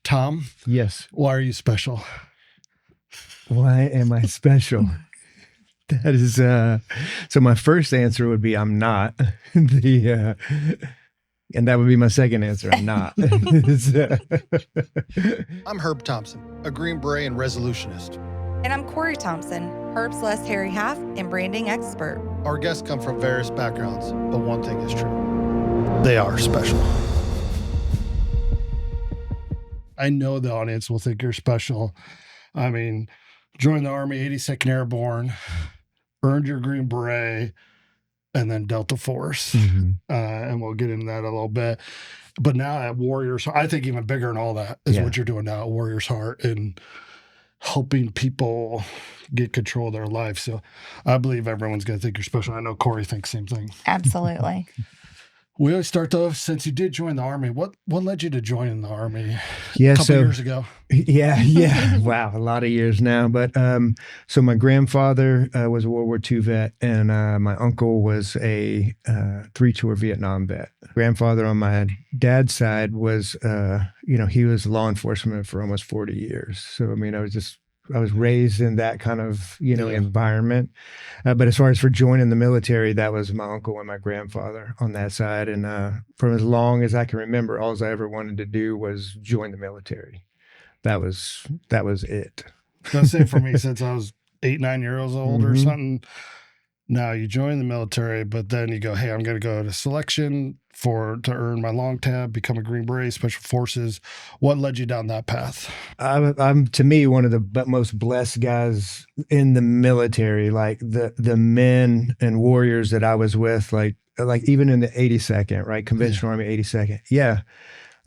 Tom, Yes. why are you special? Why am I special? That is, so my first answer would be I'm not. And that would be my second answer. I'm not. I'm Herb Thompson, a Green Beret and resolutionist. And I'm Corrie Thompson, Herb's less hairy half and branding expert. Our guests come from various backgrounds, but one thing is true. They are special. I know the audience will think you're special. I mean, joined the Army, 82nd Airborne, earned your Green Beret, and then Delta Force. Mm-hmm. And we'll get into that a little bit. But now at Warriors, I think even bigger than all that is what you're doing now at Warriors Heart and helping people get control of their life. So I believe everyone's going to think you're special. I know Corrie thinks the same thing. Absolutely. We always start though, since you did join the Army, what led you to join the Army a couple years ago? Yeah. Wow, a lot of years now. But so my grandfather was a World War II vet, and my uncle was a 3-tour Vietnam vet. Grandfather on my dad's side was, he was law enforcement for almost 40 years. So, I mean, I was raised in that kind of, environment. But as far as for joining the military, that was my uncle and my grandfather on that side. And from as long as I can remember, all I ever wanted to do was join the military. That was it. That's it for me since I was 8-9 years old or something. Now you join the military, but then you go, hey, I'm going to go to selection to earn my long tab, become a Green Beret, Special Forces. What led you down that path? I'm to me one of the most blessed guys in the military. Like the men and warriors that I was with, like even in the 82nd, right, Conventional Army 82nd,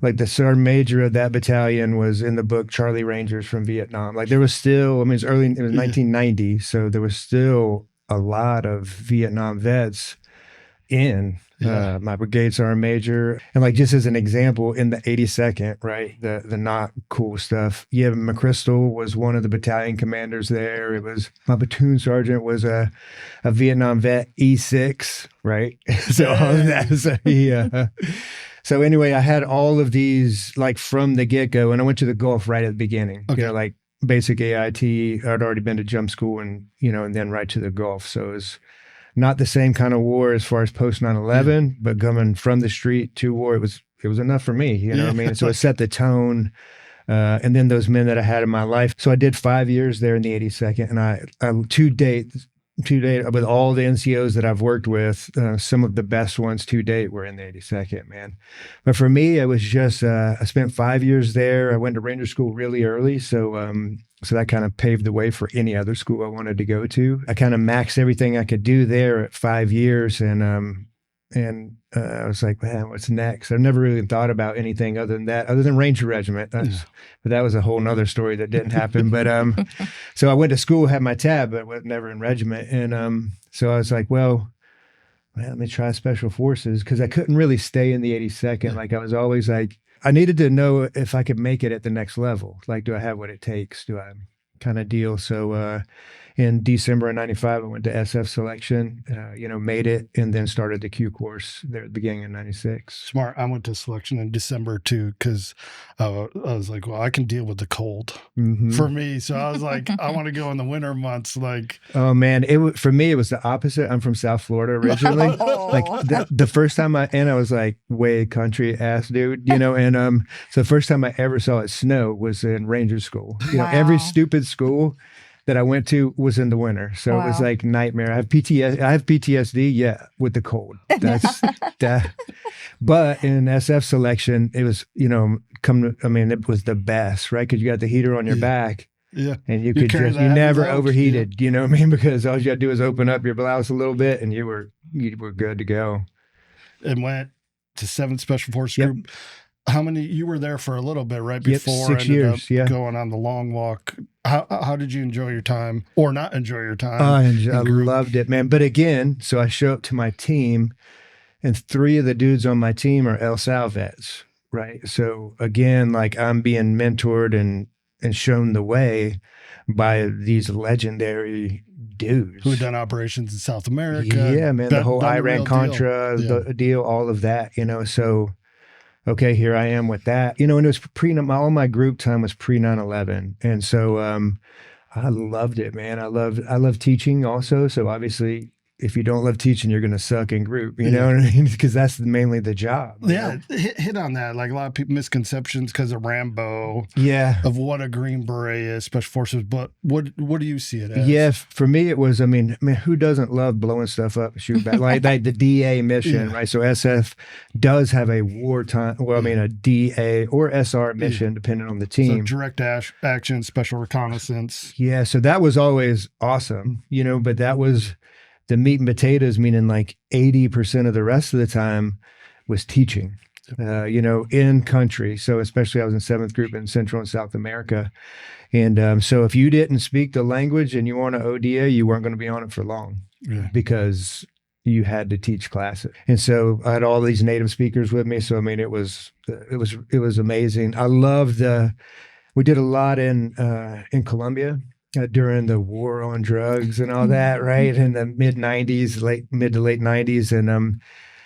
like the sergeant major of that battalion was in the book Charlie Rangers from Vietnam. Like there was still, it was 1990, so there was still a lot of Vietnam vets in my brigade sergeant major. And like, just as an example, in the 82nd, right, the not cool stuff. Yeah, McChrystal was one of the battalion commanders there. It was, my platoon sergeant was a Vietnam vet, E6, right? So all of that. So anyway, I had all of these like from the get-go, and I went to the Gulf right at the beginning, like basic AIT. I'd already been to jump school and then right to the Gulf. So it was not the same kind of war as far as post 9/11, but coming from the street to war, it was enough for me. You know what I mean? So it set the tone. And then those men that I had in my life. So I did 5 years there in the 82nd, and I to date with all the NCOs that I've worked with, some of the best ones to date were in the 82nd, man. But for me, it was just, I spent 5 years there. I went to Ranger School really early. So that kind of paved the way for any other school I wanted to go to. I kind of maxed everything I could do there at 5 years. And I was like, man, what's next? I've never really thought about anything other than Ranger Regiment. But that was a whole nother story that didn't happen. But so I went to school, had my tab, but was never in regiment. And so I was like, well, let me try Special Forces, because I couldn't really stay in the 82nd. Like I was always like, I needed to know if I could make it at the next level. Like, do I have what it takes? Do I kind of deal? So in December of 95, I went to SF selection, made it, and then started the Q course there at the beginning of 96. Smart. I went to selection in December too, because I was like, well, I can deal with the cold for me. So I was like, I want to go in the winter months. Like, oh man, for me, it was the opposite. I'm from South Florida originally. Like the first time I was like way country ass dude, and so the first time I ever saw it snow was in Ranger School. Every stupid school that I went to was in the winter. So it was like nightmare. I have PTSD, with the cold. That's that. But in SF selection, it was, it was the best, right? Because you got the heater on your back. Yeah. And you never overheated, you know what I mean? Because all you got to do is open up your blouse a little bit and you were good to go. And went to 7th Special Forces Group. How many, you were there for a little bit, right? Before 6 years, going on the long walk. How did you enjoy your time or not enjoy your time? I loved it, man. But again, so I show up to my team and 3 of the dudes on my team are El Sal vets, right? So again, like I'm being mentored and shown the way by these legendary dudes who had done operations in South America. Yeah, man, the whole Iran-Contra deal, all of that, So okay, here I am with that. And it was all my group time was pre 9/11. And so I loved it, man. I love teaching also. So obviously, if you don't love teaching, you're going to suck in group, you know what I mean? Because that's mainly the job. Yeah, hit on that. Like a lot of people misconceptions because of Rambo. Yeah. Of what a Green Beret is, Special Forces. But what do you see it as? Yeah, for me, it was, I mean, who doesn't love blowing stuff up, shoot back? Like the DA mission, right? So SF does have a wartime, a DA or SR mission, depending on the team. So direct action, special reconnaissance. Yeah, so that was always awesome, but that was the meat and potatoes, meaning like 80% of the rest of the time was teaching, in country. So especially I was in 7th group in Central and South America. And so if you didn't speak the language and you were on an ODA, you weren't going to be on it for long because you had to teach classes. And so I had all these native speakers with me. So, I mean, it was amazing. I loved we did a lot in Colombia. During the war on drugs and all that, right? In the mid to late 90s. And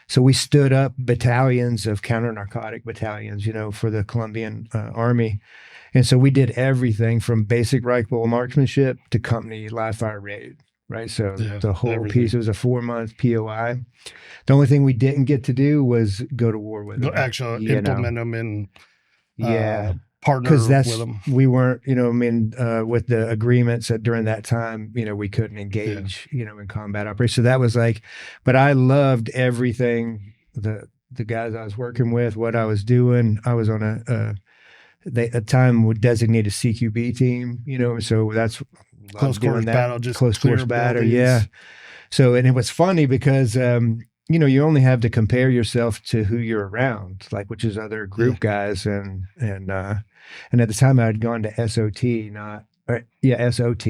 so we stood up battalions of counter-narcotic battalions, for the Colombian army. And so we did everything from basic rifle marksmanship to company live fire raid, right? So the whole piece, it was a 4-month POI. The only thing we didn't get to do was go to war with them. Actually implement them in partner because with them. We weren't, with the agreements that during that time, we couldn't engage, in combat operations. So that was but I loved everything, the guys I was working with, what I was doing. I was on a time would designate a CQB team, so that's close quarters battle, just close quarters battle. Yeah. So, and it was funny because, you only have to compare yourself to who you're around, which is other group guys. And at the time I had gone to SOT, SOT.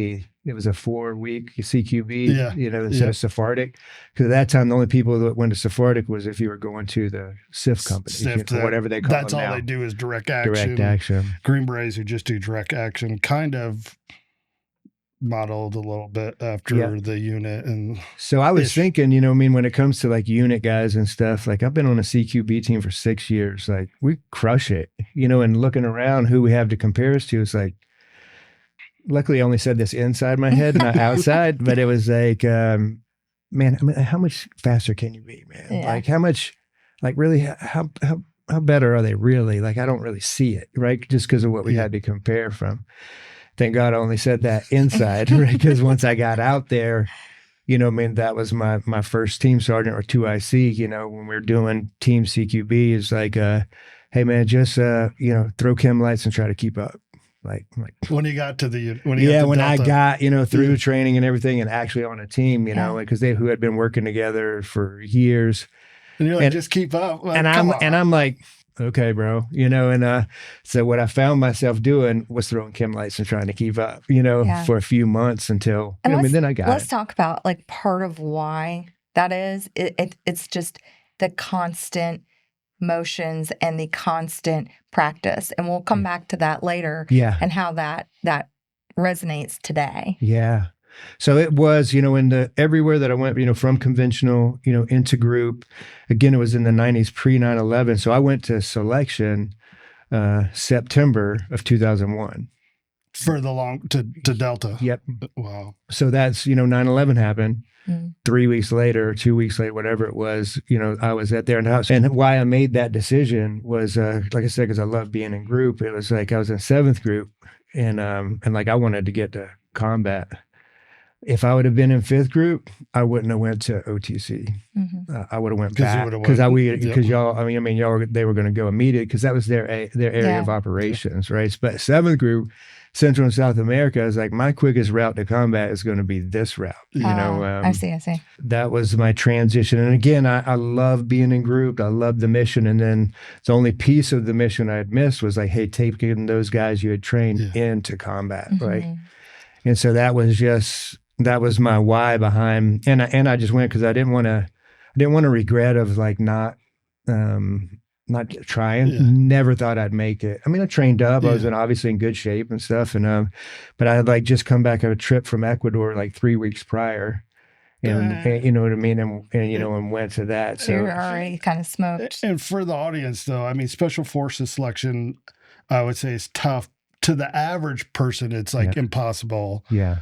It was a 4-week CQB, instead of Sephardic. Because at that time, the only people that went to Sephardic was if you were going to the SIF company, whatever they call it. That's all they do is direct action. Direct action. Green Berets who just do direct action, kind of modeled a little bit after the unit. And so I was thinking, when it comes to unit guys and stuff, I've been on a CQB team for 6 years, we crush it, and looking around who we have to compare us to, it's luckily I only said this inside my head, not outside, but it was man, how much faster can you be, man? Yeah. How much, really, how better are they really? I don't really see it, right? Just because of what we had to compare from. Thank God I only said that inside, right? Because once I got out there, that was my first team sergeant or 2IC, when we were doing team CQB is hey man, just, throw chem lights and try to keep up. When you got to when I got, through training and everything and actually on a team, because who had been working together for years. And you're just keep up. And I'm like, okay, bro, and so what I found myself doing was throwing chem lights and trying to keep up, for a few months until, then I got Let's talk about part of why that is. It's just the constant motions and the constant practice. And we'll come back to that later. Yeah. And how that resonates today. Yeah. So it was, everywhere that I went, from conventional, into group. Again, it was in the 90s, pre 9/11. So I went to selection September of 2001. For to Delta. Yep. Wow. So that's, 9/11 happened. 3 weeks later, 2 weeks later, whatever it was, I was at there. And why I made that decision was, like I said, because I love being in group. It was I was in 7th group and I wanted to get to combat. If I would have been in 5th group, I wouldn't have went to OTC. Mm-hmm. I would have went back because y'all. Y'all they were going to go immediate because that was their area of operations, right? But 7th group, Central and South America, is my quickest route to combat is going to be this route. I see. That was my transition, and again, I love being in group. I love the mission, and then the only piece of the mission I had missed was hey, taking those guys you had trained into combat, right? And so that was my why behind, and I just went because I didn't want to regret of not trying. Yeah. Never thought I'd make it. I trained up. Yeah. I was obviously in good shape and stuff, and but I had just come back of a trip from Ecuador 3 weeks prior, and you know what I mean, and you know, and went to that. So So you're already kind of smoked. And for the audience, though, I mean, special forces selection, I would say, is tough. To the average person, it's like impossible. Yeah.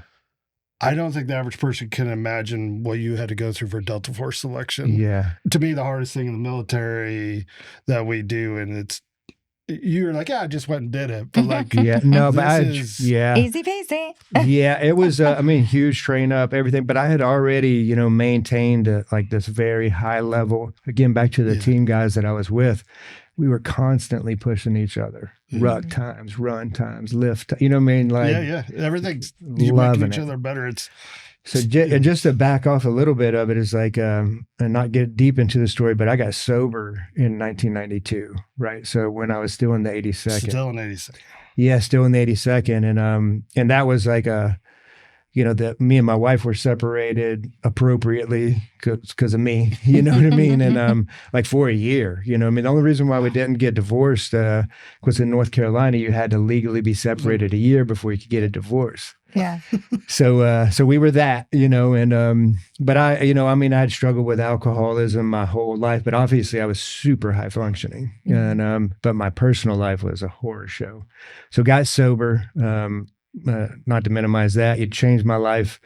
I don't think the average person can imagine what you had to go through for Delta Force selection. Yeah. To me, the hardest thing in the military that we do, and it's, you're like, I just went and did it. But like, yeah, no, but easy peasy. Yeah, it was, I mean, huge train up, everything. But I had already, you know, maintained like this very high level. Again, back to the team guys that I was with, we were constantly pushing each other. Ruck times, run times, lift. You know what I mean? Like, everything's you making each other better. It's so and just to back off a little bit of it is like, and not get deep into the story, but I got sober in 1992, right? So when I was still in the 82nd. Still in 82nd. Yeah, still in the 82nd. And that was like you know, that me and my wife were separated appropriately because of me, you know what I mean? And like for a year, you know, I mean, the only reason why we didn't get divorced was in North Carolina, you had to legally be separated a year before you could get a divorce. Yeah. So we were that, you know, and, but I, you know, I mean, I had struggled with alcoholism my whole life, but obviously I was super high functioning and, but my personal life was a horror show. So got sober, not to minimize that, it changed my life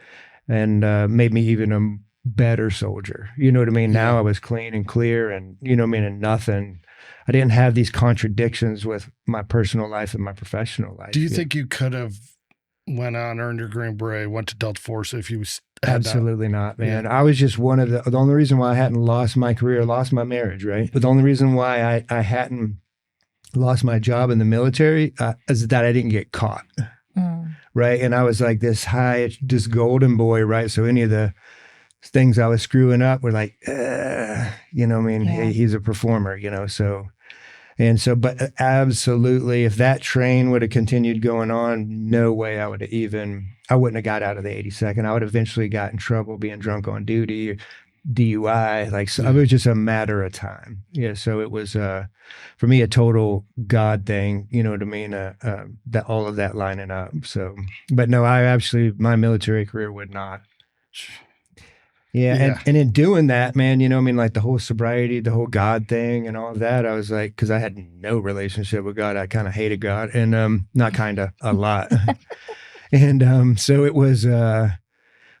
and made me even a better soldier. You know what I mean? Now I was clean and clear and, you know what I mean? And nothing, I didn't have these contradictions with my personal life and my professional life. Do you think you could have went on, earned your Green Beret, went to Delta Force if you had Absolutely not, man. I was just one of the only reason why I hadn't lost my career, lost my marriage, right? But the only reason why I hadn't lost my job in the military is that I didn't get caught. Right. And I was like this golden boy. Right. So any of the things I was screwing up were like, you know, I mean, hey, he's a performer, you know, but absolutely, if that train would have continued going on, no way I wouldn't have got out of the 82nd. I would have eventually got in trouble being drunk on duty, DUI, like, so it was just a matter of time. Yeah. So it was, for me, a total God thing, you know what I mean? That all of that lining up. So, but no, my military career would not. Yeah. And in doing that, man, you know, I mean, like the whole sobriety, the whole God thing and all of that, I was like, cause I had no relationship with God. I kind of hated God and, not kind of a lot. And, so it was, I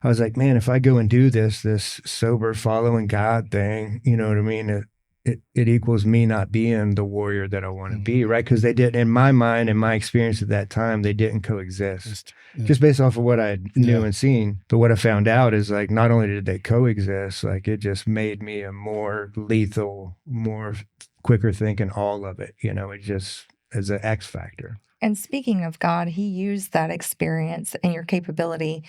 was like, man, if I go and do this sober following God thing, you know what I mean? It equals me not being the warrior that I want to be, right? Because they didn't, in my mind, in my experience at that time, they didn't coexist. Just based off of what I knew and seen. But what I found out is like, not only did they coexist, like it just made me a more lethal, more quicker thinking, all of it, you know, it just as an X factor. And speaking of God, he used that experience and your capability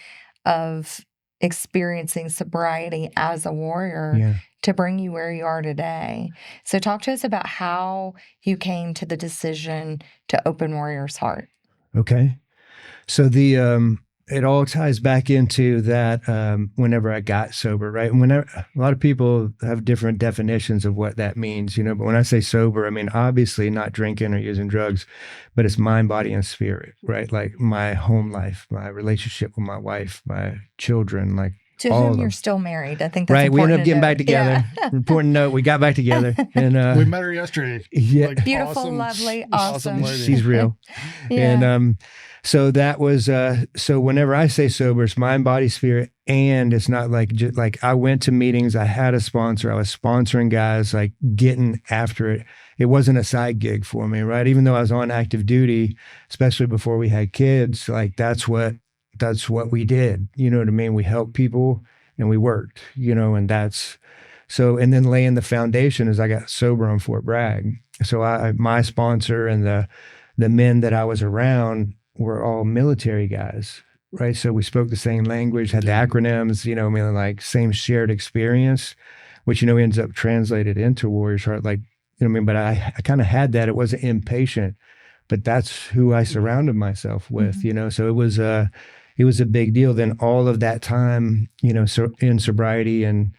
of experiencing sobriety as a warrior to bring you where you are today. So talk to us about how you came to the decision to open Warrior's Heart. Okay. So it all ties back into that whenever I got sober, right? And a lot of people have different definitions of what that means, you know, but when I say sober, I mean, obviously not drinking or using drugs, but it's mind, body, and spirit, right? Like my home life, my relationship with my wife, my children, like to whom you're still married. I think that's right. We ended up getting note. back together. Important note. We got back together, and we met her yesterday. Yeah, like, beautiful, lovely, awesome. lady. She's real. And so that was so whenever I say sober, it's mind, body, spirit, and it's not like just like I went to meetings. I had a sponsor. I was sponsoring guys, like getting after it. It wasn't a side gig for me, right? Even though I was on active duty, especially before we had kids, like that's what we did. You know what I mean? We helped people and we worked, you know, and that's so, and then laying the foundation as I got sober on Fort Bragg. So my sponsor and the men that I was around were all military guys, right? So we spoke the same language, had the acronyms, you know, I mean, like same shared experience, which, you know, ends up translated into Warrior's Heart. Like, you know what I mean? But I kind of had that. It wasn't impatient, but that's who I surrounded myself with, you know? So it was a big deal. Then all of that time, you know, so in sobriety and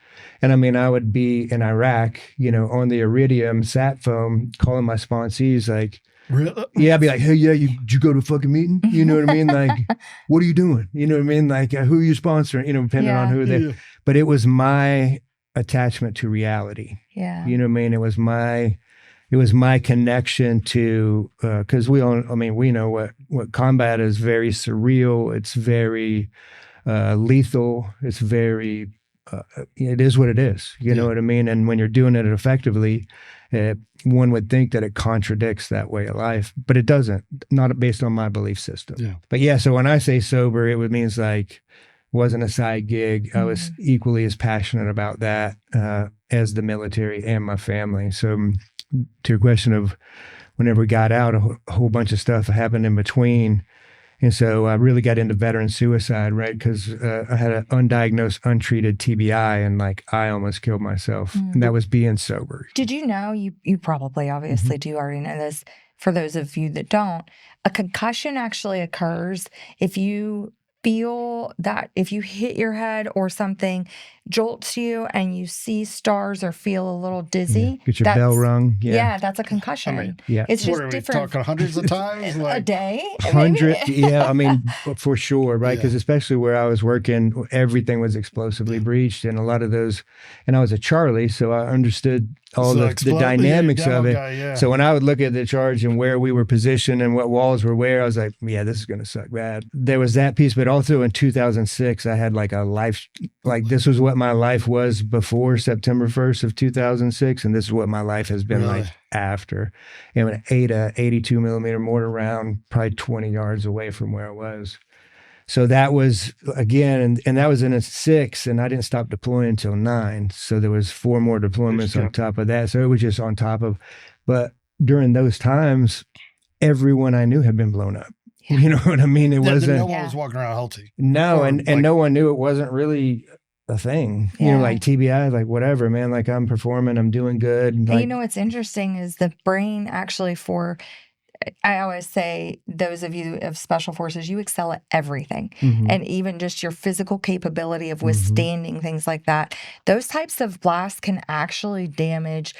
I mean, I would be in Iraq, you know, on the Iridium sat phone calling my sponsees like, Really? Yeah, I'd be like, hey, yeah, did you go to a fucking meeting? You know what I mean? Like, what are you doing? You know what I mean? Like, who are you sponsoring? You know, depending on who they. But it was my attachment to reality. Yeah. You know what I mean? It was my connection to, because we know what combat is. Very surreal. It's very lethal. It's very, it is what it is. You know what I mean? And when you're doing it effectively, one would think that it contradicts that way of life, but it doesn't, not based on my belief system. Yeah. But yeah, so when I say sober, it means like, wasn't a side gig. I was equally as passionate about that as the military and my family. So to your question of whenever we got out, a whole bunch of stuff happened in between. And so I really got into veteran suicide, right? Because I had an undiagnosed, untreated TBI, and like I almost killed myself. And that was being sober. Did you know, you probably obviously do already know this, for those of you that don't, a concussion actually occurs if you feel that if you hit your head or something jolts you and you see stars or feel a little dizzy. Get your bell rung. Yeah, that's a concussion. I mean, it's just what are different. We talking hundreds of times? A day? 100, yeah, I mean, for sure, right? Because especially where I was working, everything was explosively breached, and a lot of those, and I was a Charlie, so I understood all the dynamics of it. Guy, So when I would look at the charge and where we were positioned and what walls were where, I was like, yeah, this is going to suck bad. There was that piece, but also in 2006, I had like a life, like this was what my life was before September 1st of 2006, and this is what my life has been like after. And I ate a 82 millimeter mortar round probably 20 yards away from where I was. So that was, again, and that was in a 6, and I didn't stop deploying until 9. So there was 4 more deployments on top of that. So it was just on top of, but during those times, everyone I knew had been blown up. You know what I mean? It wasn't. No one was walking around healthy. No, and no one knew it wasn't really a thing. You know, like TBI, like whatever, man. Like I'm performing, I'm doing good. And like, you know what's interesting is the brain actually I always say, those of you of special forces, you excel at everything. And even just your physical capability of withstanding things like that. Those types of blasts can actually damage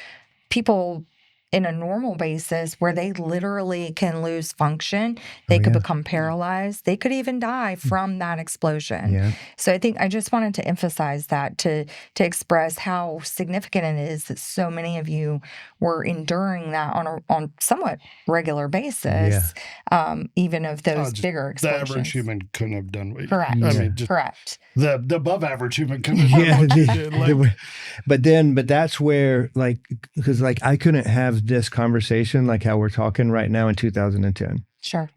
people in a normal basis where they literally can lose function. They could become paralyzed. They could even die from that explosion. Yeah. So I think I just wanted to emphasize that to express how significant it is that so many of you were enduring that on somewhat regular basis, even of those bigger explosions. The average human couldn't have done what Correct. I mean, Correct. The above average human couldn't have done what but that's where, like, because like I couldn't have this conversation like how we're talking right now in 2010. Sure.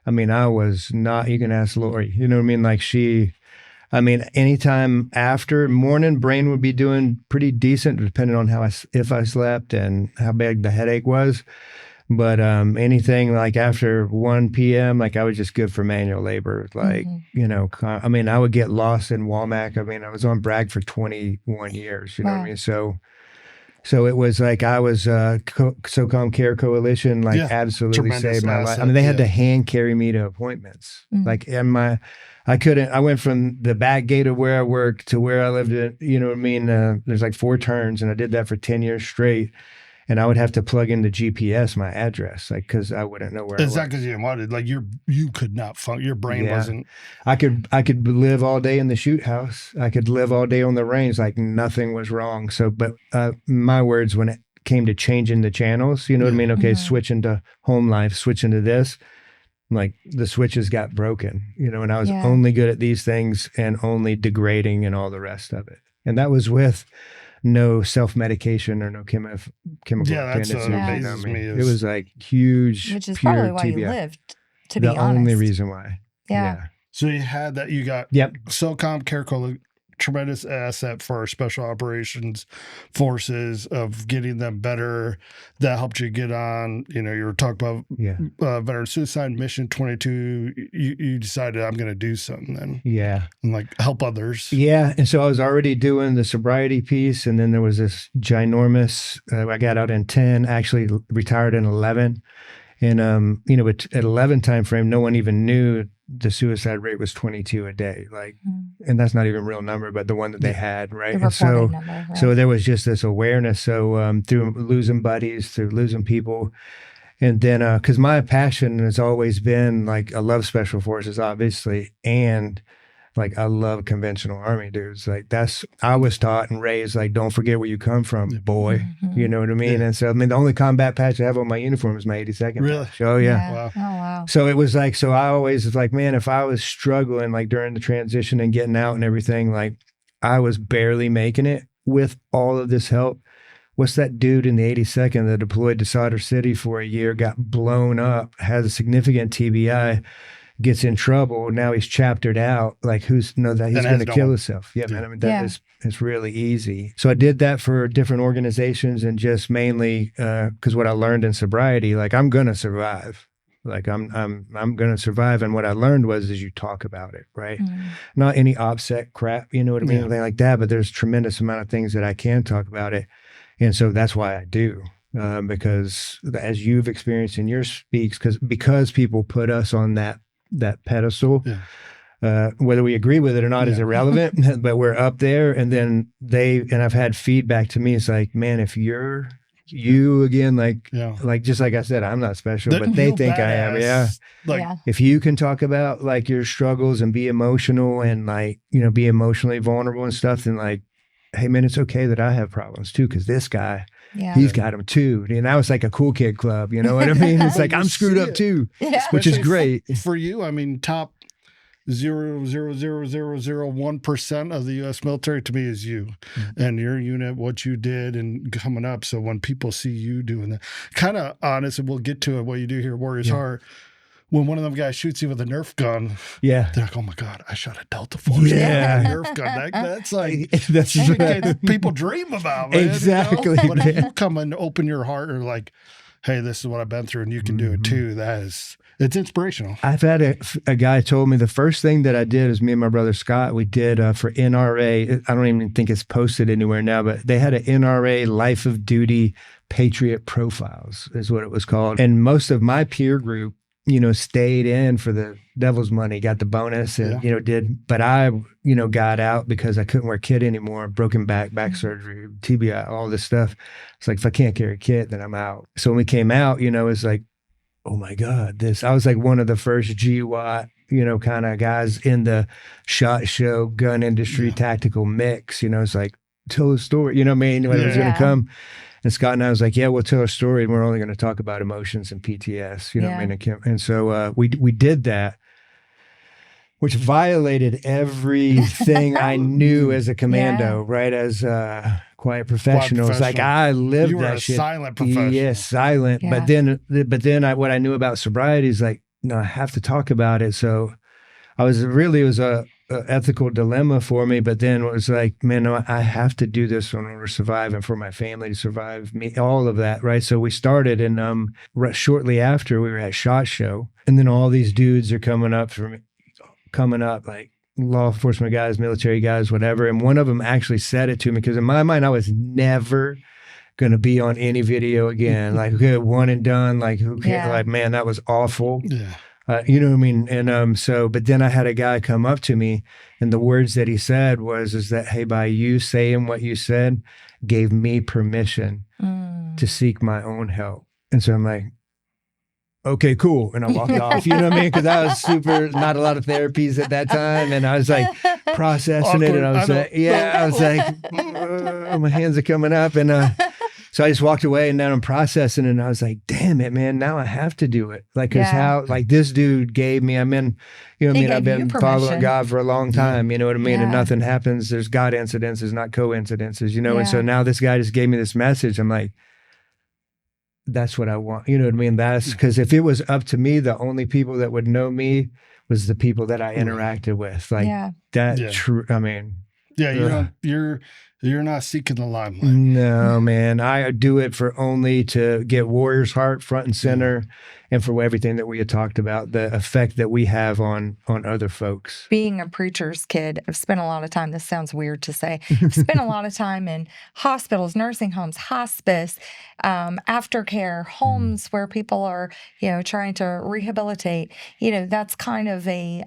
I mean, I was not, you can ask Lori, you know what I mean? Like anytime after morning, brain would be doing pretty decent, depending on if I slept and how big the headache was. But anything like after 1 p.m., like I was just good for manual labor. Like, you know, I mean, I would get lost in Walmack. I mean, I was on Bragg for 21 years, you know what I mean? So it was like I was SOCOM Care Coalition, like absolutely saved my life. I mean, they had to hand carry me to appointments. Like, and I went from the back gate of where I worked to where I lived at, you know what I mean? There's like 4 turns, and I did that for 10 years straight. And I would have to plug in the GPS, my address, like, because I wouldn't know where I was. Is that because you didn't want it? Like you could not function. Your brain wasn't. I could live all day in the shoot house. I could live all day on the range. Like nothing was wrong. So, but my words, when it came to changing the channels, you know what I mean? Okay, switching to home life, switching to this, like the switches got broken, you know, and I was only good at these things and only degrading and all the rest of it. And that was with no self-medication or no chemical that's what amazes me. It was like huge, which is pure probably why TBI. you lived, to be honest. The only reason why. Yeah. So you had that, you got SOCOM Care Coalition, tremendous asset for our special operations forces of getting them better. That helped you get on, you know, you were talking about veteran suicide, mission 22. You decided I'm going to do something then. Yeah. And like help others. Yeah. And so I was already doing the sobriety piece. And then there was this ginormous, I got out in 10, actually retired in 11. And, you know, at 11 time frame, no one even knew the suicide rate was 22 a day. Like, and that's not even a real number, but the one that they had, right? The reported number, right? So there was just this awareness. So through losing buddies, through losing people, And then, because my passion has always been like, I love special forces, obviously, and like I love conventional Army dudes. Like I was taught and raised like, don't forget where you come from, boy. Mm-hmm. You know what I mean? Yeah. And so, I mean, the only combat patch I have on my uniform is my 82nd Really? patch. Oh, yeah. Wow. Oh, wow. So it was like, so I always was like, man, if I was struggling like during the transition and getting out and everything, like I was barely making it with all of this help. What's that dude in the 82nd that deployed to Solder City for a year, got blown up, has a significant TBI, gets in trouble. Now he's chaptered out. Like who's know that he's going to kill himself? Yeah, man. I mean, that is it's really easy. So I did that for different organizations and just mainly because what I learned in sobriety, like I'm going to survive. Like I'm going to survive. And what I learned was you talk about it, right? Not any OPSEC crap, you know what I mean? Anything like that. But there's tremendous amount of things that I can talk about it. And so that's why I do, because as you've experienced in your speaks, because people put us on that pedestal, whether we agree with it or not is irrelevant, but we're up there. And then I've had feedback to me. It's like, man, if you're you again, like just like I said, I'm not special, but they think I am. Yeah. Like if you can talk about like your struggles and be emotional and like, you know, be emotionally vulnerable and stuff, then like, hey man, it's okay that I have problems too, because this guy, he's got them too. And now it's like a cool kid club, you know what I mean? It's like I'm screwed up too, which is great for you. I mean, top 0.00001% of the U.S. military to me is you and your unit, what you did and coming up. So when people see you doing that, kind of honest, and we'll get to it, what you do here, Warriors Heart. When one of them guys shoots you with a Nerf gun, they're like, "Oh my God, I shot a Delta Force Nerf gun." That's like that's people dream about, man. Exactly. You know? But if you come and open your heart, or like, "Hey, this is what I've been through, and you can do it too," it's inspirational. I've had a guy told me the first thing that I did is me and my brother Scott, we did for NRA. I don't even think it's posted anywhere now, but they had an NRA Life of Duty Patriot Profiles is what it was called. And most of my peer group, you know, stayed in for the devil's money, got the bonus and, you know, but I, you know, got out because I couldn't wear kit anymore, broken back surgery, TBI, all this stuff. It's like, if I can't carry kit, then I'm out. So when we came out, you know, it's like, oh my God, I was like one of the first GWAT, you know, kind of guys in the SHOT Show gun industry tactical mix, you know, it's like, tell a story, you know what I mean? When it was going to come. And Scott and I was like, yeah, we'll tell a story and we're only going to talk about emotions and PTS, you know what I mean? And so we did that, which violated everything I knew as a commando, right? As a quiet professional. It's like, I lived that shit. Silent professional. Yes, silent. But then what I knew about sobriety is like, no, I have to talk about it. So it was a ethical dilemma for me, but then it was like, man, no, I have to do this in order to survive and for my family to survive, me, all of that, right? So we started, and shortly after we were at SHOT Show, and then all these dudes are coming up like law enforcement guys, military guys, whatever, and one of them actually said it to me, because in my mind I was never going to be on any video again, like okay, one and done, like who cares? Like, man, that was awful. You know what I mean? And but then I had a guy come up to me, and the words that he said is that, hey, by you saying what you said, gave me permission to seek my own help. And so I'm like, okay, cool. And I walked off, you know what I mean? Because I was not a lot of therapies at that time. And I was like processing it. And I was like, my hands are coming up. And so I just walked away, and then I'm processing, and I was like, damn it, man, now I have to do it. Like, cause how, like this dude gave me, you know what I mean? I've been following God for a long time, you know what I mean? And nothing happens. There's God incidences, not coincidences, you know? And so now this guy just gave me this message. I'm like, that's what I want. You know what I mean? That's because if it was up to me, the only people that would know me was the people that I interacted with. Like true. I mean, you're not seeking the limelight. No, man. I do it for only to get Warriors Heart front and center, and for everything that we had talked about, the effect that we have on other folks. Being a preacher's kid, I've spent a lot of time, this sounds weird to say, I've spent a lot of time in hospitals, nursing homes, hospice, aftercare, homes where people are, you know, trying to rehabilitate. You know, that's kind of a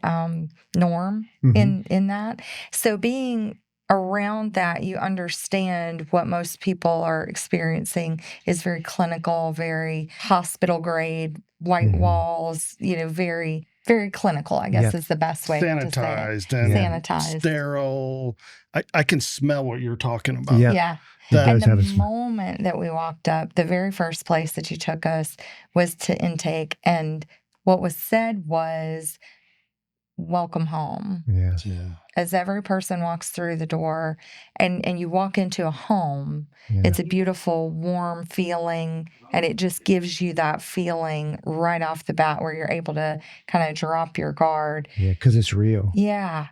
norm in that. So being around that, you understand what most people are experiencing is very clinical, very hospital grade, white walls, very, very clinical, I guess is the best way to say it. Sanitized and sanitized. Sterile. I can smell what you're talking about. Yeah. And the moment that we walked up, the very first place that you took us was to intake. And what was said was, welcome home. Yeah. As every person walks through the door and you walk into a home, it's a beautiful, warm feeling. And it just gives you that feeling right off the bat where you're able to kind of drop your guard. Yeah, because it's real. Yeah.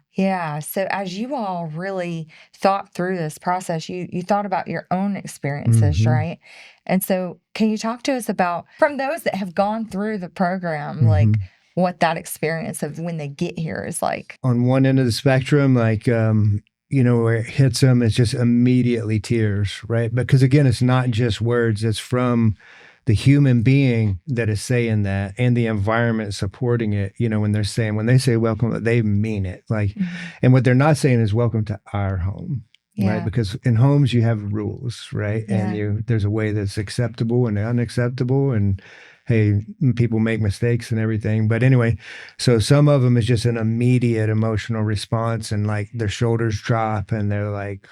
So as you all really thought through this process, you thought about your own experiences, right? And so can you talk to us about, from those that have gone through the program, like, what that experience of when they get here is like? On one end of the spectrum, like, where it hits them, it's just immediately tears, right? Because again, it's not just words, it's from the human being that is saying that and the environment supporting it. When they say welcome, they mean it. Like, and what they're not saying is welcome to our home. Right. Because in homes you have rules, right? And there's a way that's acceptable and unacceptable, and hey, people make mistakes and everything. But anyway, so some of them is just an immediate emotional response, and like their shoulders drop and they're like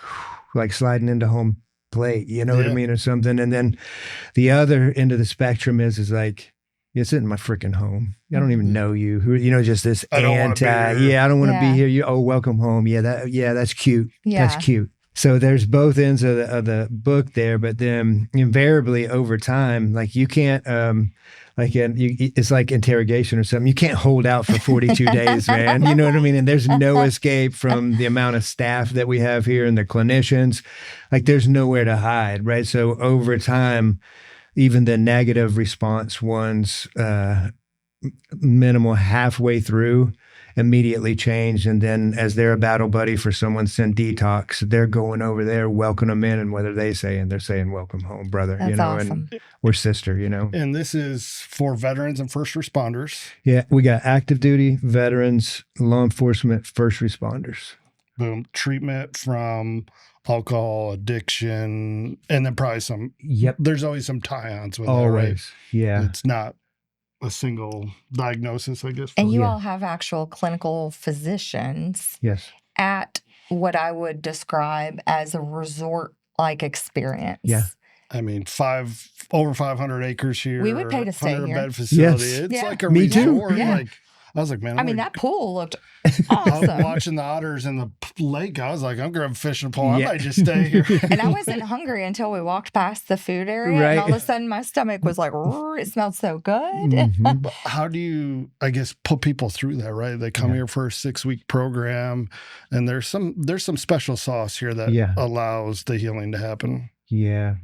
sliding into home plate, what I mean, or something. And then the other end of the spectrum is like, it's in my freaking home. I don't even know you. Just this I don't want to be here. Welcome home. That's cute. That's cute. So there's both ends of the book there, but then invariably over time, like you can't, it's like interrogation or something. You can't hold out for 42 days, man. You know what I mean? And there's no escape from the amount of staff that we have here and the clinicians. Like there's nowhere to hide, right? So over time, even the negative response ones, minimal halfway through, immediately change. And then as they're a battle buddy for someone's in detox, they're going over there, welcome them in, and whether they're saying welcome home, brother. That's awesome. Or sister, And this is for veterans and first responders. Yeah, we got active duty, veterans, law enforcement, first responders. Boom. Treatment from alcohol, addiction, and then probably some. There's always some tie-ons with it, right? Yeah. It's not a single diagnosis, I guess. And you all have actual clinical physicians at what I would describe as a resort-like experience. Yeah. I mean, over 500 acres here. We would pay to stay here. Bed facility. It's like a resort. Yeah. Like, I was like, man. That pool looked awesome. I was watching the otters in the lake. I was like, I'm grabbing fish and pole. I might just stay here. And I wasn't hungry until we walked past the food area. Right. And all of a sudden my stomach was like, it smelled so good. But how do you, I guess, put people through that, right? They come here for a 6-week program, and there's some special sauce here that allows the healing to happen. Yeah.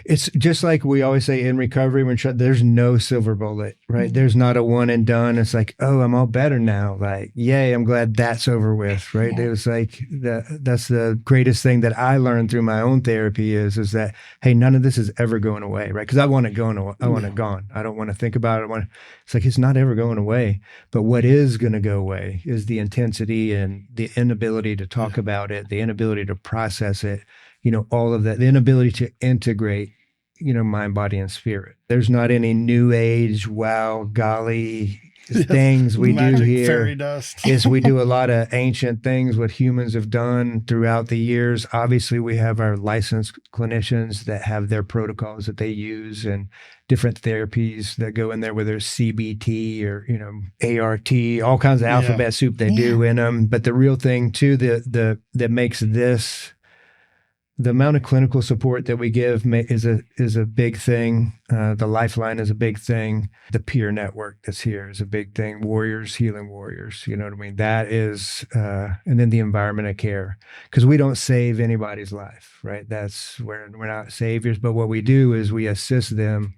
It's just like we always say in recovery, there's no silver bullet, right? There's not a one and done. It's like, oh, I'm all better now. Like, yay, I'm glad that's over with, right? Yeah. It was like, that's the greatest thing that I learned through my own therapy is that, hey, none of this is ever going away, right? Because I want it gone. I want it gone. I don't want to think about it. It's like, it's not ever going away. But what is going to go away is the intensity and the inability to talk about it, the inability to process it, all of that, the inability to integrate, mind, body, and spirit. There's not any new age, wow, golly things we do here. Fairy dust. Is we do a lot of ancient things, what humans have done throughout the years. Obviously, we have our licensed clinicians that have their protocols that they use and different therapies that go in there, whether it's CBT or, ART, all kinds of alphabet soup they do in them. But the real thing too, that makes this, the amount of clinical support that we give is a big thing. The Lifeline is a big thing. The peer network that's here is a big thing. Warriors, healing warriors. You know what I mean? That is, and then the environment of care, because we don't save anybody's life, right? That's where we're not saviors, but what we do is we assist them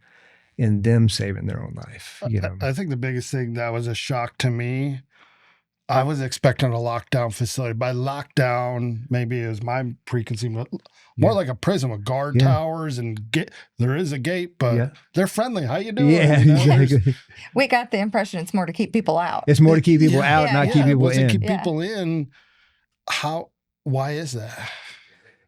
in them saving their own life. I think the biggest thing that was a shock to me, I was expecting a lockdown facility. By lockdown, maybe it was my preconceived, more like a prison with guard towers and there is a gate, but they're friendly. How you doing? Yeah, exactly. We got the impression it's more to keep people out. It's more to keep people out, not keep people in. To keep people in. How Why is that?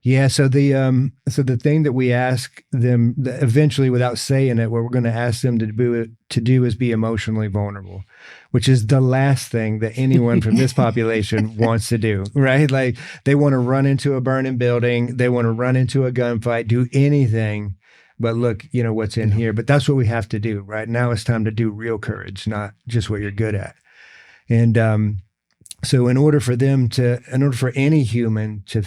Yeah, so the thing that we ask them eventually, without saying it, what we're going to ask them to do is be emotionally vulnerable, which is the last thing that anyone from this population wants to do, right? Like they want to run into a burning building, they want to run into a gunfight, do anything, but look, what's in here. But that's what we have to do, right? Now it's time to do real courage, not just what you're good at, and so in order for any human to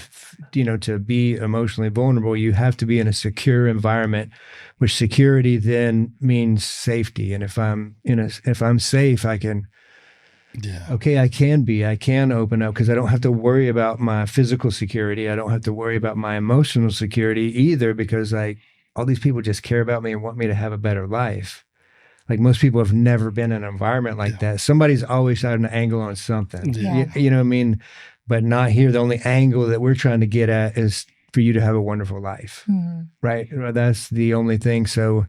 be emotionally vulnerable, you have to be in a secure environment, which security then means safety. And if I'm safe, I can open up because I don't have to worry about my physical security. I don't have to worry about my emotional security either, because like all these people just care about me and want me to have a better life. Like most people have never been in an environment like that. Somebody's always had an angle on something. Yeah. You know what I mean? But not here. The only angle that we're trying to get at is for you to have a wonderful life, right? That's the only thing. So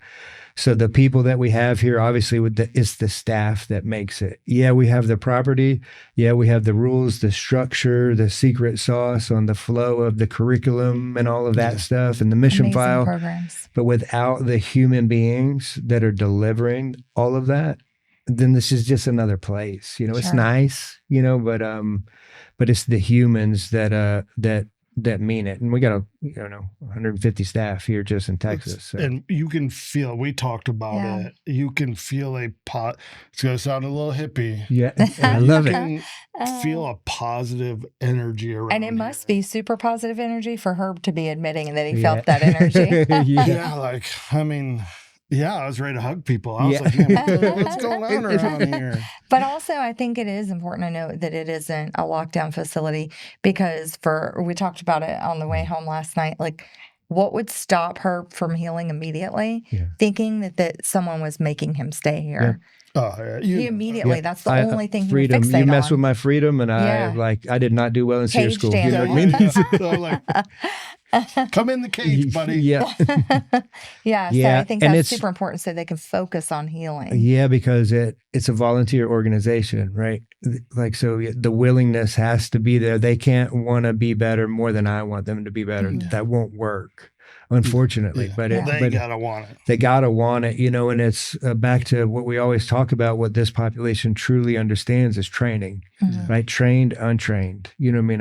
the people that we have here, obviously, it's the staff that makes it. Yeah, we have the property. Yeah, we have the rules, the structure, the secret sauce on the flow of the curriculum and all of that stuff, and the mission Amazing file. programs. But without the human beings that are delivering all of that, then this is just another place. It's nice, but it's the humans that mean it. And we got 150 staff here just in Texas. So. And you can feel, we talked about it. You can feel it's going to sound a little hippie. Yeah. I love it. You can feel a positive energy around. And it must be super positive energy for Herb to be admitting that he felt that energy. I was ready to hug people. I was like, man, what's going on around here? But also, I think it is important to note that it isn't a lockdown facility, because we talked about it on the way home last night. Like, what would stop her from healing immediately? Yeah. Thinking that someone was making him stay here. Yeah. Oh, yeah. He immediately, that's the only thing freedom. he would fixate You mess on. with my freedom, and I did not do well in SEER school. You know what I mean? Come in the cage, buddy. Yeah. So I think that's super important so they can focus on healing. Yeah, because it's a volunteer organization, right? Like, so the willingness has to be there. They can't want to be better more than I want them to be better. Mm-hmm. That won't work, unfortunately. But they gotta want it. They gotta want it, and it's back to what we always talk about. What this population truly understands is training, right? Trained, untrained. You know what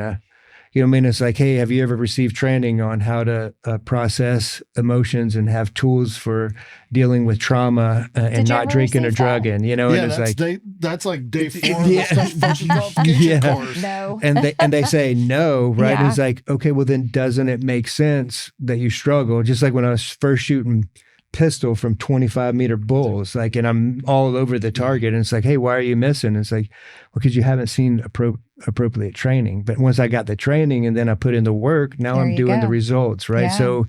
I mean? It's like, hey, have you ever received training on how to process emotions and have tools for dealing with trauma and not drinking or drugging? And it's that's like day 4 of the special forces qualification course. No. And they say no, right? Yeah. And it's like, okay, well then doesn't it make sense that you struggle? Just like when I was first shooting pistol from 25-meter bulls, like, and I'm all over the target, and it's like, hey, why are you missing? And it's like, well, because you haven't seen appropriate training. But once I got the training and then I put in the work, now I'm doing the results, right? Yeah. So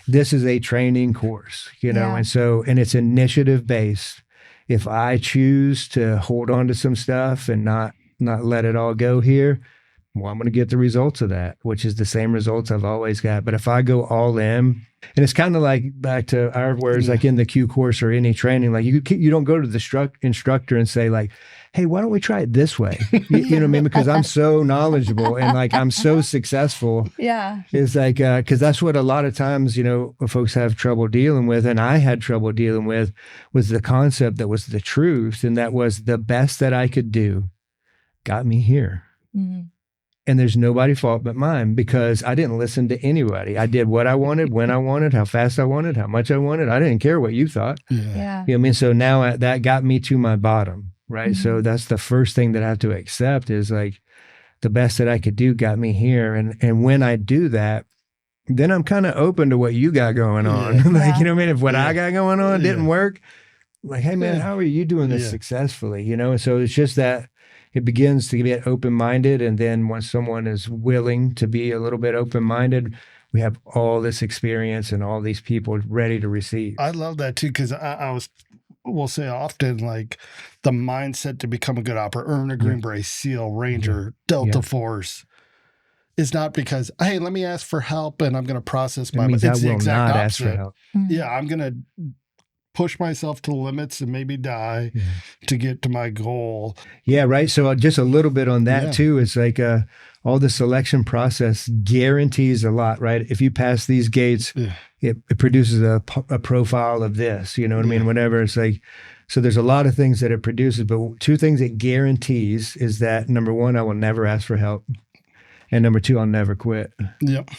this is a training course, and it's initiative based. If I choose to hold on to some stuff and not let it all go here, well, I'm going to get the results of that, which is the same results I've always got. But if I go all in, and it's kind of like back to our words, like in the Q course or any training, like you don't go to the instructor and say like, hey, why don't we try it this way? You know what I mean? Because I'm so knowledgeable and like I'm so successful. Yeah. It's like, because that's what a lot of times, folks have trouble dealing with. And I had trouble dealing with was the concept that was the truth. And that was the best that I could do got me here. Mm-hmm. And there's nobody's fault but mine, because I didn't listen to anybody. I did what I wanted, when I wanted, how fast I wanted, how much I wanted. I didn't care what you thought. Yeah. You know what I mean? So now that got me to my bottom, right? Mm-hmm. So that's the first thing that I have to accept is like the best that I could do got me here. And when I do that, then I'm kind of open to what you got going on. Yeah. Like, you know what I mean? If what I got going on didn't work, like, hey man, how are you doing this successfully? And so it's just that it begins to get open-minded. And then once someone is willing to be a little bit open-minded, we have all this experience and all these people ready to receive. I love that too, because we'll say often, like the mindset to become a good operator, earn a Green Beret, SEAL, Ranger, Delta Force, is not because, hey, let me ask for help and I'm going to process my... It means I will not ask for help. Yeah, I'm going to push myself to the limits and maybe die to get to my goal. Yeah, right. So just a little bit on that too. It's like all the selection process guarantees a lot, right? If you pass these gates, it produces a profile of this, you know what I mean? Whatever. It's like, so there's a lot of things that it produces, but two things it guarantees is that, number one, I will never ask for help. And number two, I'll never quit. Yep.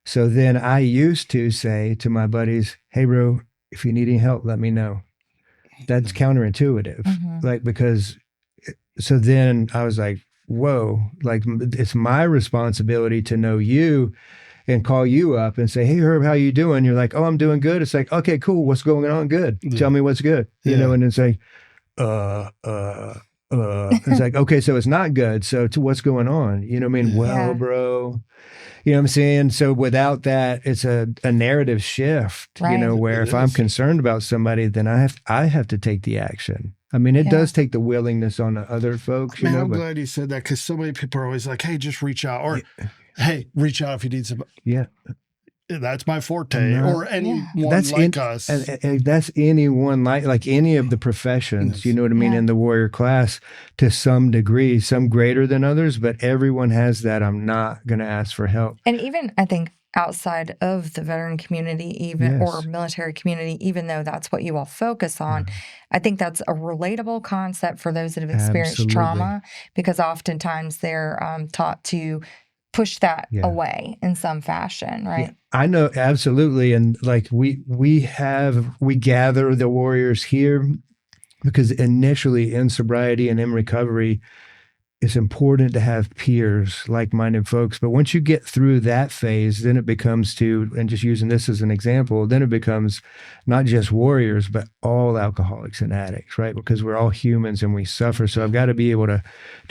So then I used to say to my buddies, hey, bro, if you need any help, let me know. That's counterintuitive. Like, because, so then I was like, whoa, like it's my responsibility to know you and call you up and say, hey, Herb, how you doing? You're like, oh, I'm doing good. It's like, okay, cool. What's going on? Good. Tell me what's good. You know, and it's like, it's like, okay, so it's not good. So to what's going on? You know what I mean? Well, bro, you know what I'm saying? So without that, it's a narrative shift, you know, where if I'm concerned about somebody, then I have to take the action. I mean, it does take the willingness on the other folks. Man, you know, I'm glad you said that, because so many people are always like, hey, just reach out, or hey, reach out if you need some. Yeah. That's my forte, or anyone like us. And that's anyone like any of the professions, you know what I mean, in the warrior class to some degree, some greater than others, but everyone has that. I'm not going to ask for help. And even, I think, outside of the veteran community, even or military community, even though that's what you all focus on, I think that's a relatable concept for those that have experienced trauma, because oftentimes they're taught to push that away in some fashion, right? Yeah, I know, absolutely. And like we gather the warriors here because initially in sobriety and in recovery, it's important to have peers, like-minded folks. But once you get through that phase, then it becomes and just using this as an example, then it becomes not just warriors, but all alcoholics and addicts, right? Because we're all humans and we suffer. So I've got to be able to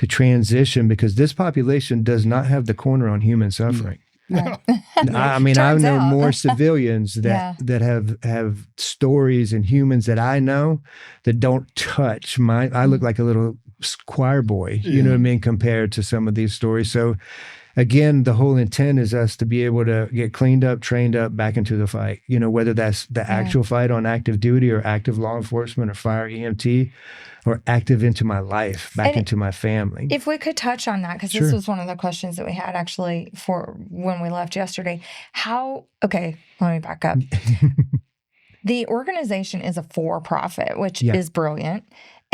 transition, because this population does not have the corner on human suffering. Right. I mean, I know more civilians that have stories and humans that I know that don't touch I look like a little choir boy, you know what I mean, compared to some of these stories. So again, the whole intent is us to be able to get cleaned up, trained up, back into the fight, you know, whether that's the actual fight on active duty or active law enforcement or fire EMT, or active into my life, back into my family. If we could touch on that, because this was one of the questions that we had actually for when we left yesterday. Okay, let me back up. The organization is a for-profit, which is brilliant.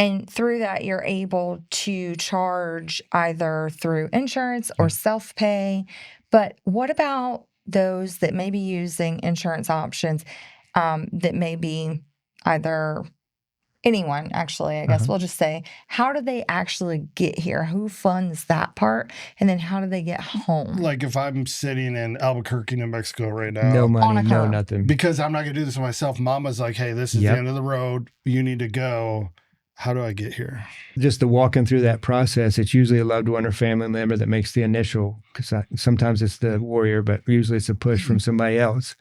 And through that, you're able to charge either through insurance or self-pay. But what about those that may be using insurance options that may be either anyone, actually, I guess we'll just say, how do they actually get here? Who funds that part? And then how do they get home? Like if I'm sitting in Albuquerque, New Mexico right now. No money, no nothing. Because I'm not going to do this myself. Mama's like, hey, this is the end of the road. You need to go. How do I get here? Just the walking through that process, it's usually a loved one or family member that makes the initial, because sometimes it's the warrior, but usually it's a push from somebody else.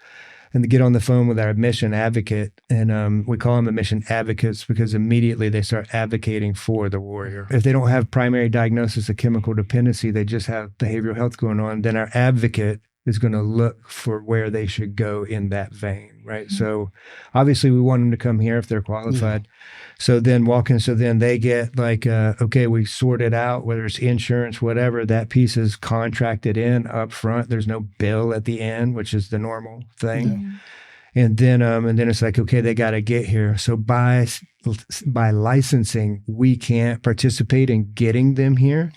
And to get on the phone with our admission advocate, and we call them admission advocates because immediately they start advocating for the warrior. If they don't have primary diagnosis of chemical dependency, they just have behavioral health going on, then our advocate is going to look for where they should go in that vein, right? So obviously we want them to come here if they're qualified. So then they get like, okay, we sort it out, whether it's insurance, whatever, that piece is contracted in up front. There's no bill at the end, which is the normal thing. And then it's like, okay, they got to get here. So by licensing, we can't participate in getting them here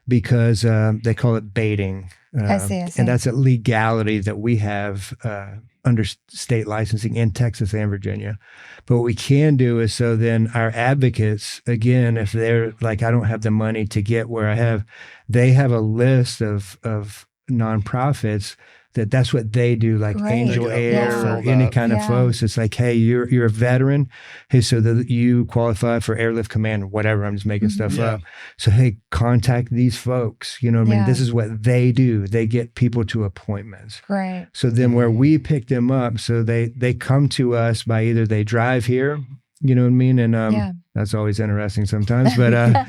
because they call it baiting. I see. And that's a legality that we have under state licensing in Texas and Virginia. But what we can do is, so then our advocates, again, if they're like, I don't have the money to get where they have a list of nonprofits that's what they do, like Angel Air or any kind of folks. It's like, hey, you're a veteran. Hey, so that you qualify for Airlift Command or whatever. I'm just making stuff up. So, hey, contact these folks. You know what I mean? This is what they do. They get people to appointments. Right. So then where we pick them up, so they come to us by either they drive here, you know what I mean? And that's always interesting sometimes. But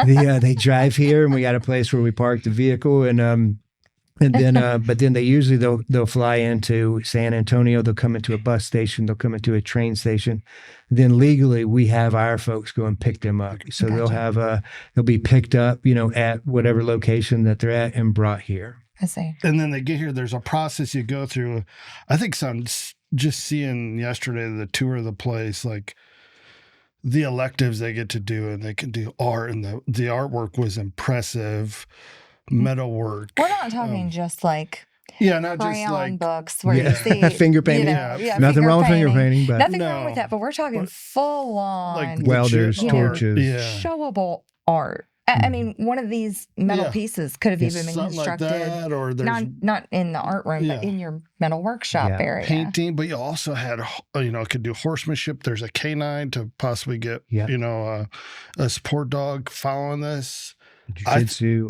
they drive here and we got a place where we park the vehicle, and And then, but then they'll fly into San Antonio. They'll come into a bus station. They'll come into a train station. Then legally, we have our folks go and pick them up. So they'll be picked up, at whatever location that they're at and brought here. I see. And then they get here. There's a process you go through. I think just seeing yesterday the tour of the place, like the electives they get to do, and they can do art, and the artwork was impressive. Metalwork. We're not talking just like not crayon just like books where you see finger painting. Nothing wrong with finger painting, but nothing wrong with that. But we're talking full on like welders, torches, showable art. I mean, one of these metal pieces could have even been constructed, like that, or not in the art room, but in your metal workshop area. Painting, but you also had, could do horsemanship. There's a canine to possibly get, a support dog following this. Jiu-jitsu,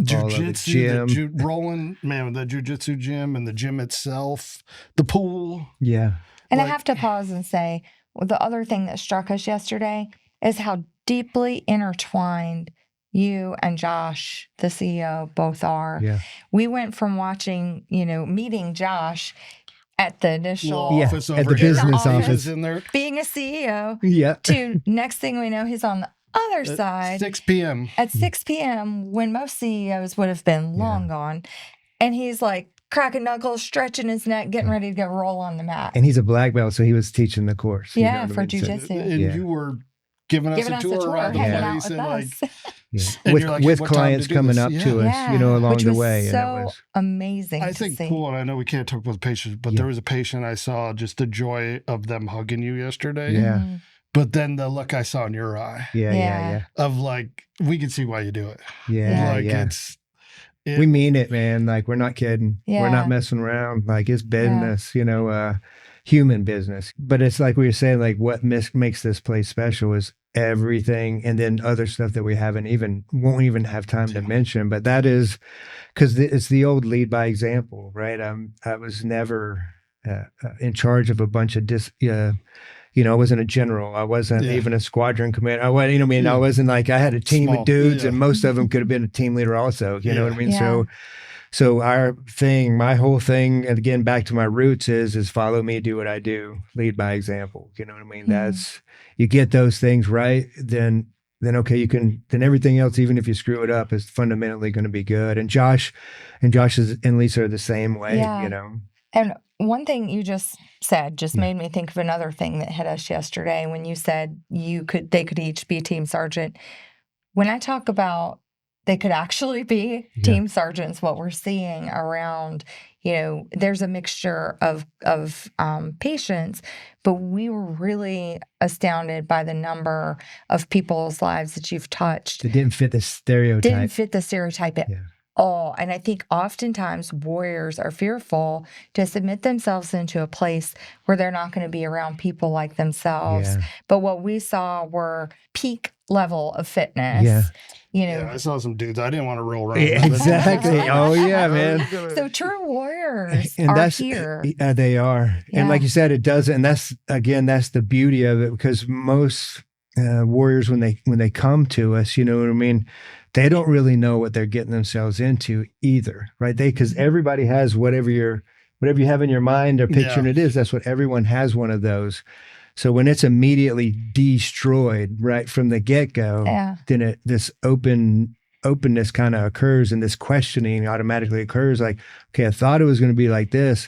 gym. Rolling, man, the jiu-jitsu gym and the gym itself, the pool. Yeah. And I have to pause and say, the other thing that struck us yesterday is how deeply intertwined you and Josh, the CEO, both are. Yeah. We went from watching, meeting Josh at the initial office at the business office in there, being a CEO, to next thing we know, he's on the other side 6 p.m. At 6 p.m. when most CEOs would have been long gone. And he's like cracking knuckles, stretching his neck, getting ready to go roll on the mat. And he's a black belt, so he was teaching the course. For jiu-jitsu. And you were giving us a tour around the place, and with clients coming up to us, along which the was way. So and it was amazing. I think cool, and I know we can't talk about the patients, but there was a patient I saw, just the joy of them hugging you yesterday. Yeah. Mm-hmm. But then the look I saw in your eye. Yeah. Of like, we can see why you do it. It's we mean it, man. Like, we're not kidding. Yeah. We're not messing around. Like, it's business, human business. But it's like we were saying, like, what makes this place special is everything, and then other stuff that we won't even have time to mention. But that is because it's the old lead by example, right? I was never in charge of a bunch of I wasn't a general. I wasn't even a squadron commander. I wasn't like, I had a team of dudes, and most of them could have been a team leader also. You know what I mean? Yeah. So my whole thing, and again, back to my roots is follow me, do what I do, lead by example. You know what I mean? That's, you get those things right, then okay, then everything else, even if you screw it up, is fundamentally going to be good. And Josh and Lisa are the same way, And one thing you just said made me think of another thing that hit us yesterday when you said they could each be team sergeant. When I talk about they could actually be team sergeants, what we're seeing around, there's a mixture of patients, but we were really astounded by the number of people's lives that you've touched. It didn't fit the stereotype. At all. And I think oftentimes warriors are fearful to submit themselves into a place where they're not going to be around people like themselves. Yeah. But what we saw were peak level of fitness. Yeah. I saw some dudes I didn't want to roll around. Exactly. Oh, yeah, man. So true warriors are here. They are. And like you said, it does. And that's the beauty of it, because most warriors, when they come to us, you know what I mean? They don't really know what they're getting themselves into either, right? Because everybody has whatever you have in your mind or picturing it is. That's what everyone has, one of those. So when it's immediately destroyed right from the get-go, then this openness kind of occurs, and this questioning automatically occurs. Like, okay, I thought it was going to be like this.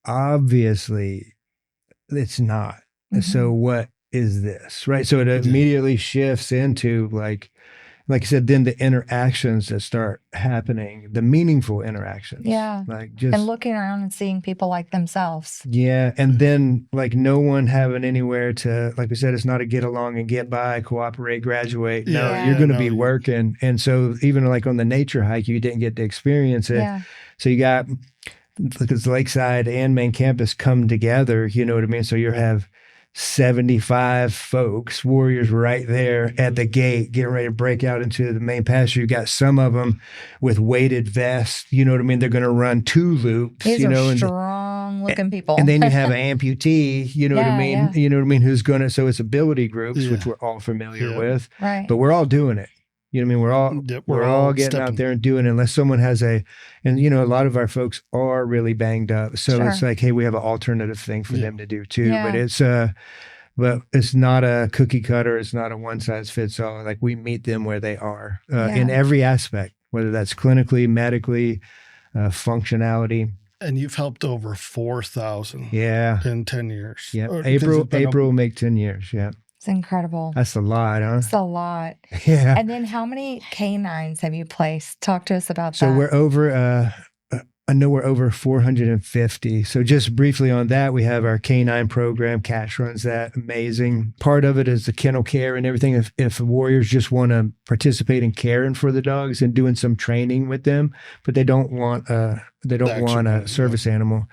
Obviously, it's not. Mm-hmm. So what is this, right? So it immediately shifts into like I said, then the interactions that start happening, the meaningful interactions. Yeah. And looking around and seeing people like themselves. Yeah. And then no one having anywhere to, like we said, it's not a get along and get by, cooperate, graduate. No, you're going to be working. And so even on the nature hike, you didn't get to experience it. Yeah. So you got, because Lakeside and main campus come together, you know what I mean? So you have 75 folks, warriors right there at the gate, getting ready to break out into the main pasture. You got some of them with weighted vests, you know what I mean? They're going to run 2 loops. These are strong looking people. And then you have an amputee, you know what I mean? Yeah. You know what I mean? Who's going to, so it's ability groups, which we're all familiar with. Right. But we're all doing it. You know what I mean? We're all getting out there and doing it, unless someone has and a lot of our folks are really banged up. So it's like, hey, we have an alternative thing for them to do too. Yeah. But it's not a cookie cutter. It's not a one size fits all. Like, we meet them where they are in every aspect, whether that's clinically, medically, functionality. And you've helped over 4,000 in 10 years. Yeah. April will make 10 years. Yeah. It's incredible. That's a lot, huh? It's a lot. Yeah. And then how many canines have you placed? Talk to us about that. So we're over, I know we're over 450. So just briefly on that, we have our canine program. Cash runs that. Amazing. Part of it is the kennel care and everything. If warriors just want to participate in caring for the dogs and doing some training with them, but they don't want a service animal,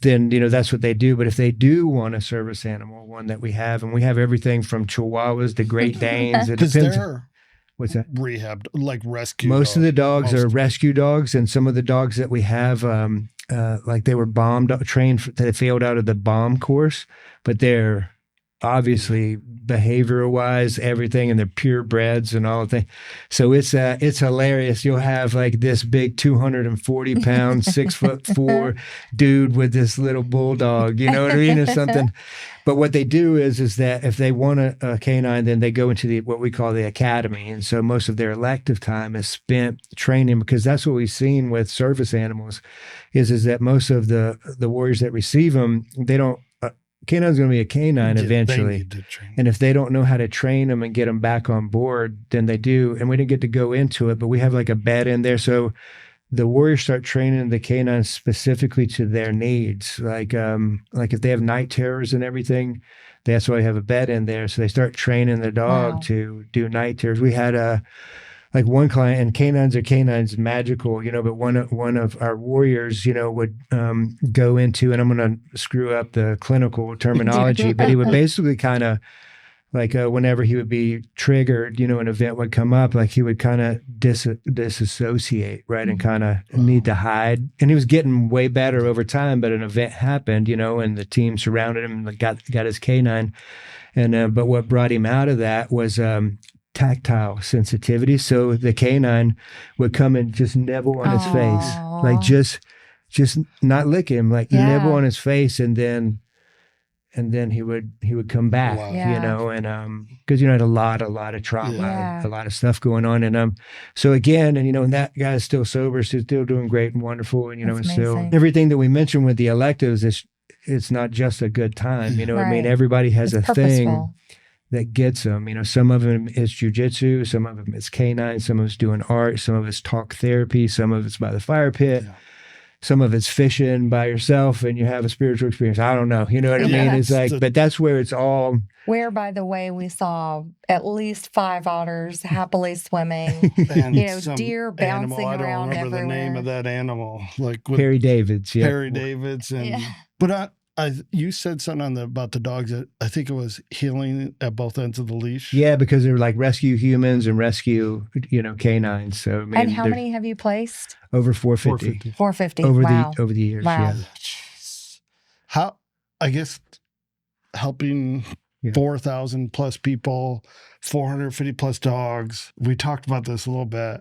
then, that's what they do. But if they do want a service animal, one that we have, and we have everything from Chihuahuas to Great Danes. It depends. What's that? Rehab, like rescue. Most of the dogs are rescue dogs, and some of the dogs that we have, like they were trained, they failed out of the bomb course, but they're obviously behavioral wise, everything, and they're purebreds and all of that. So it's hilarious. You'll have like this big 240 pound, 6'4" dude with this little bulldog, you know what I mean, or something. But what they do is that if they want a canine, then they go into what we call the academy. And so most of their elective time is spent training, because that's what we've seen with service animals is that most of the warriors that receive them, they don't, canine's going to be a canine eventually. And if they don't know how to train them and get them back on board, then they do. And we didn't get to go into it, but we have like a bed in there. So the warriors start training the canines specifically to their needs. Like if they have night terrors and everything, that's why we have a bed in there. So they start training the dog to do night terrors. We had like one client, and canines magical, but one of our warriors, would go into, and I'm going to screw up the clinical terminology, but he would basically kind of like whenever he would be triggered, an event would come up, like he would kind of disassociate, right? And kind of need to hide. And he was getting way better over time, but an event happened, and the team surrounded him and got his canine. And but what brought him out of that was tactile sensitivity. So the canine would come and just nibble on his face, like just not lick him, like nibble on his face, and then he would come back, and because had a lot of trauma, a lot of stuff going on, and so again, and that guy is still sober, so still doing great and wonderful, and and still everything that we mentioned with the electives is, it's not just a good time, I mean, everybody has it's a purposeful thing that gets them. Some of them is jujitsu, some of them is canine, some of it's doing art, some of it's talk therapy, some of it's by the fire pit. Yeah. Some of it's fishing by yourself and you have a spiritual experience. I don't know. You know what I mean? It's like, but that's where it's all. Where, by the way, we saw at least 5 otters happily swimming, deer bouncing around everywhere. I don't remember the name of that animal. Like Harry Davids. Yeah. Harry Davids. But you said something about the dogs that I think it was healing at both ends of the leash. Yeah, because they're like rescue humans and rescue, canines. So I mean, and how many have you placed? Over 450. 450. Over the years. Wow. Yeah. How, I guess, helping 4,000 plus people, 450 plus dogs. We talked about this a little bit.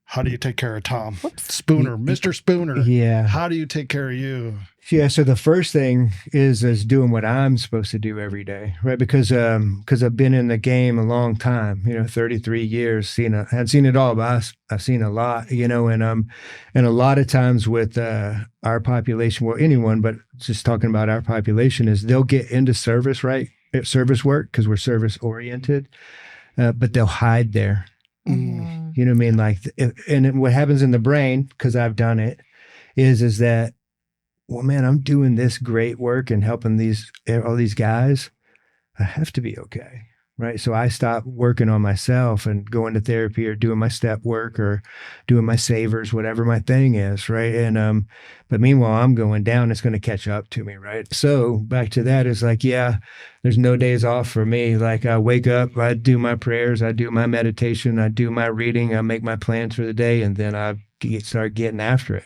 How do you take care of Tom? Spooner, Mr. Spooner. Yeah. How do you take care of you? Yeah. So the first thing is doing what I'm supposed to do every day, right? Because I've been in the game a long time, 33 years, hadn't seen it all, but I've seen a lot, and a lot of times with our population, well, anyone, but just talking about our population, is they'll get into service, right? Service work, because we're service oriented, but they'll hide there. Mm-hmm. You know what I mean? Like, and what happens in the brain, because I've done it, is that, well, man, I'm doing this great work and helping all these guys. I have to be okay, right? So I stop working on myself and going to therapy or doing my step work or doing my savers, whatever my thing is, right? And but meanwhile, I'm going down. It's going to catch up to me, right? So back to that is like, there's no days off for me. Like I wake up, I do my prayers, I do my meditation, I do my reading, I make my plans for the day, and then I start getting after it.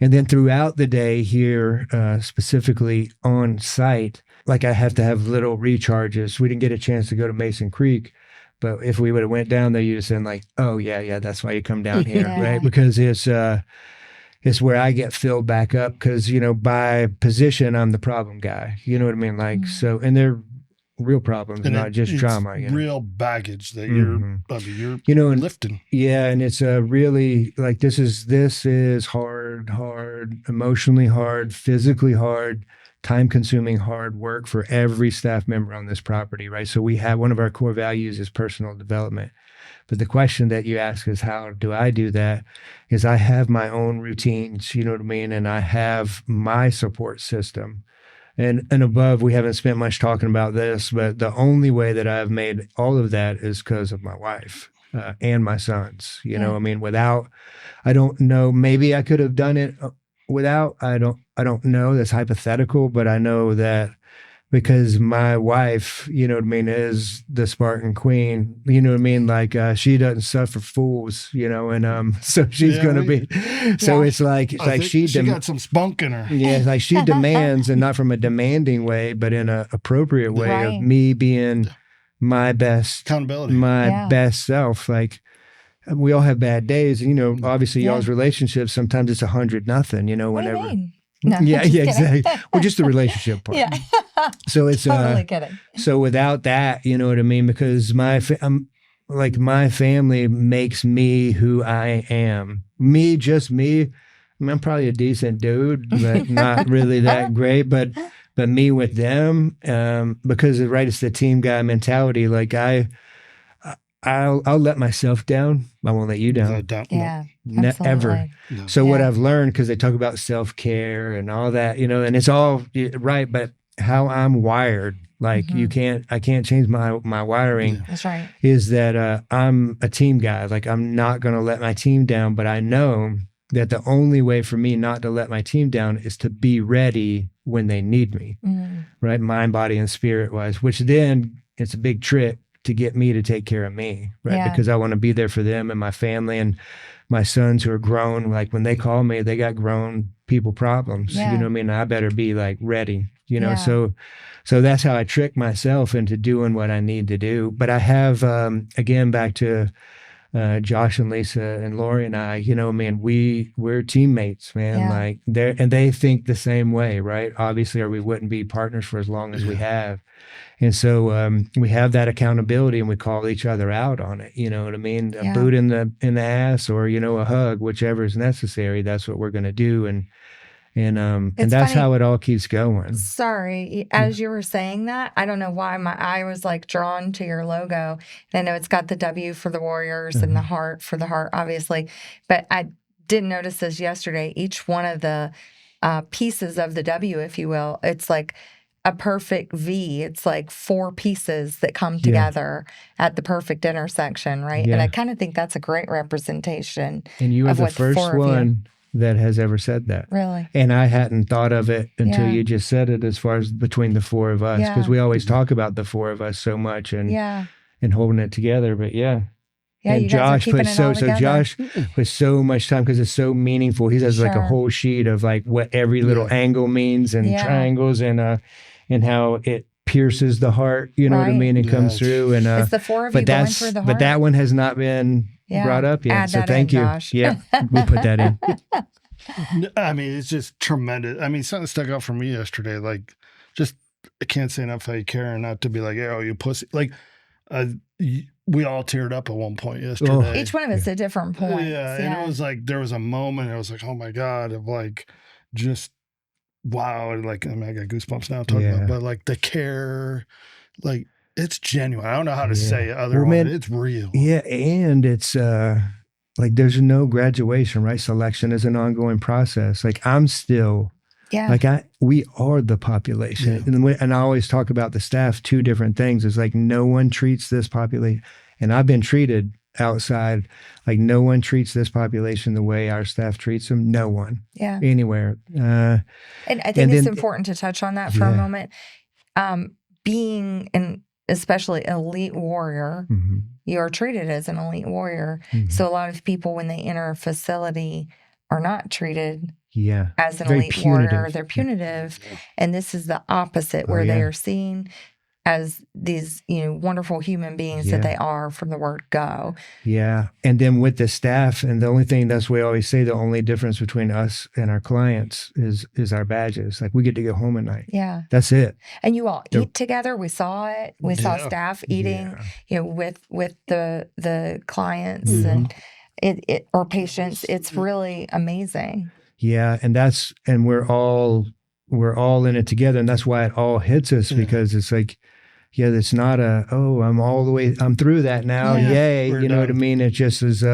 And then throughout the day here, specifically on site, like I have to have little recharges. We didn't get a chance to go to Mason Creek, But if we would have went down there, you'd have said like, oh yeah, that's why you come down here, Yeah. right? Because it's where I get filled back up because, by position, I'm the problem guy. You know what I mean? Like, so, and they're real problems, And not just drama. Real baggage that you're and lifting. Yeah. And it's really like, this is hard, emotionally hard, physically hard, time consuming hard work for every staff member on this property, right? So we have one of our core values is personal development. But the question that you ask is, how do I do that? Is I have my own routines, you know what I mean? And I have my support system. And above, we haven't spent much talking about this, but the only way that I've made all of that is because of my wife and my sons. You know, I mean, without, I don't know, maybe I could have done it without, I don't know. That's hypothetical, but I know that because my wife, you know what I mean, is the Spartan queen, you know what I mean? Like, she doesn't suffer fools, and so she's going to be, so it's like she got some spunk in her. Yeah. It's like she demands, and not from a demanding way, but in an appropriate way of me being my best, accountability, my best self. Like, we all have bad days. And, obviously y'all's relationships, sometimes it's 100-0, What do you whenever. mean? No, yeah, exactly. Well, just the relationship part. Yeah. So it's totally kidding. So without that, you know what I mean? Because my family makes me who I am. Just me. I mean, I'm probably a decent dude, but not really that great. But me with them, because it's the team guy mentality. Like I'll let myself down. I won't let you down. Yeah, ever. No. So what I've learned, because they talk about self-care and all that, and it's all right, but how I'm wired, like I can't change my wiring. Yeah. That's right. Is that I'm a team guy. Like, I'm not going to let my team down, but I know that the only way for me not to let my team down is to be ready when they need me, right? Mind, body, and spirit wise, which then it's a big trick to get me to take care of me, right? Yeah. Because I want to be there for them and my family and my sons who are grown. Like, when they call me, they got grown people problems. Yeah. You know what I mean? I better be like ready, So that's how I trick myself into doing what I need to do. But I have, again, back to Josh and Lisa and Lori and I, we're teammates, man. Like, they think the same way, right? Obviously, or we wouldn't be partners for as long as we have. And so we have that accountability, and we call each other out on it. You know what I mean? A boot in the ass, or a hug, whichever is necessary. That's what we're going to do, and that's funny. How it all keeps going. Sorry, as you were saying that, I don't know why my eye was like drawn to your logo. And I know it's got the W for the Warriors and the heart for the heart, obviously. But I didn't notice this yesterday. Each one of the pieces of the W, if you will, it's like a perfect V. It's like 4 pieces that come together at the perfect intersection, right? Yeah. And I kind of think that's a great representation. And you are the first one that has ever said that. Really? And I hadn't thought of it until you just said it, as far as between the 4 of us, because we always talk about the 4 of us so much and holding it together. But and you guys Josh are keeping it all together. Josh put so much time, because it's so meaningful. He has like a whole sheet of like what every little angle means, and triangles, and how it pierces the heart, you know what I mean, and comes through. And it's the 4 of you going through the heart. But that one has not been brought up yet. So thank you. Josh. Yeah, we put that in. I mean, it's just tremendous. I mean, something stuck out for me yesterday. Like, just, I can't say enough how you care, and not to be like, oh, you pussy. Like, we all teared up at one point yesterday. Oh. Each one of us at different points. Yeah, and it was like, there was a moment, I was like, oh my God, of like, just, wow. Like, I mean, I got goosebumps now talking about, but like the care, like, it's genuine. I don't know how to say it otherwise. It's real. Yeah, and it's like, there's no graduation, right? Selection is an ongoing process. Like, I'm still, like, we are the population. And I always talk about the staff, 2 different things. It's like, no one treats this population, and I've been treated outside, like, no one treats this population the way our staff treats them. No one. Anywhere. And I think it's important to touch on that for a moment. Being an especially elite warrior, you are treated as an elite warrior. So a lot of people, when they enter a facility, are not treated as an elite warrior. They're punitive. And this is the opposite, where they are seen as these, wonderful human beings that they are from the word go. Yeah. And then with the staff, and the only thing, that's what we always say, the only difference between us and our clients is our badges. Like, we get to go home at night. Yeah. That's it. And you all eat together. We saw it. We saw staff eating, with the clients and it or patients. It's really amazing. Yeah. And we're all in it together. And that's why it all hits us, because it's like, it's not I'm through that now. Yeah. Yay. We're You know done. what I mean? It just is,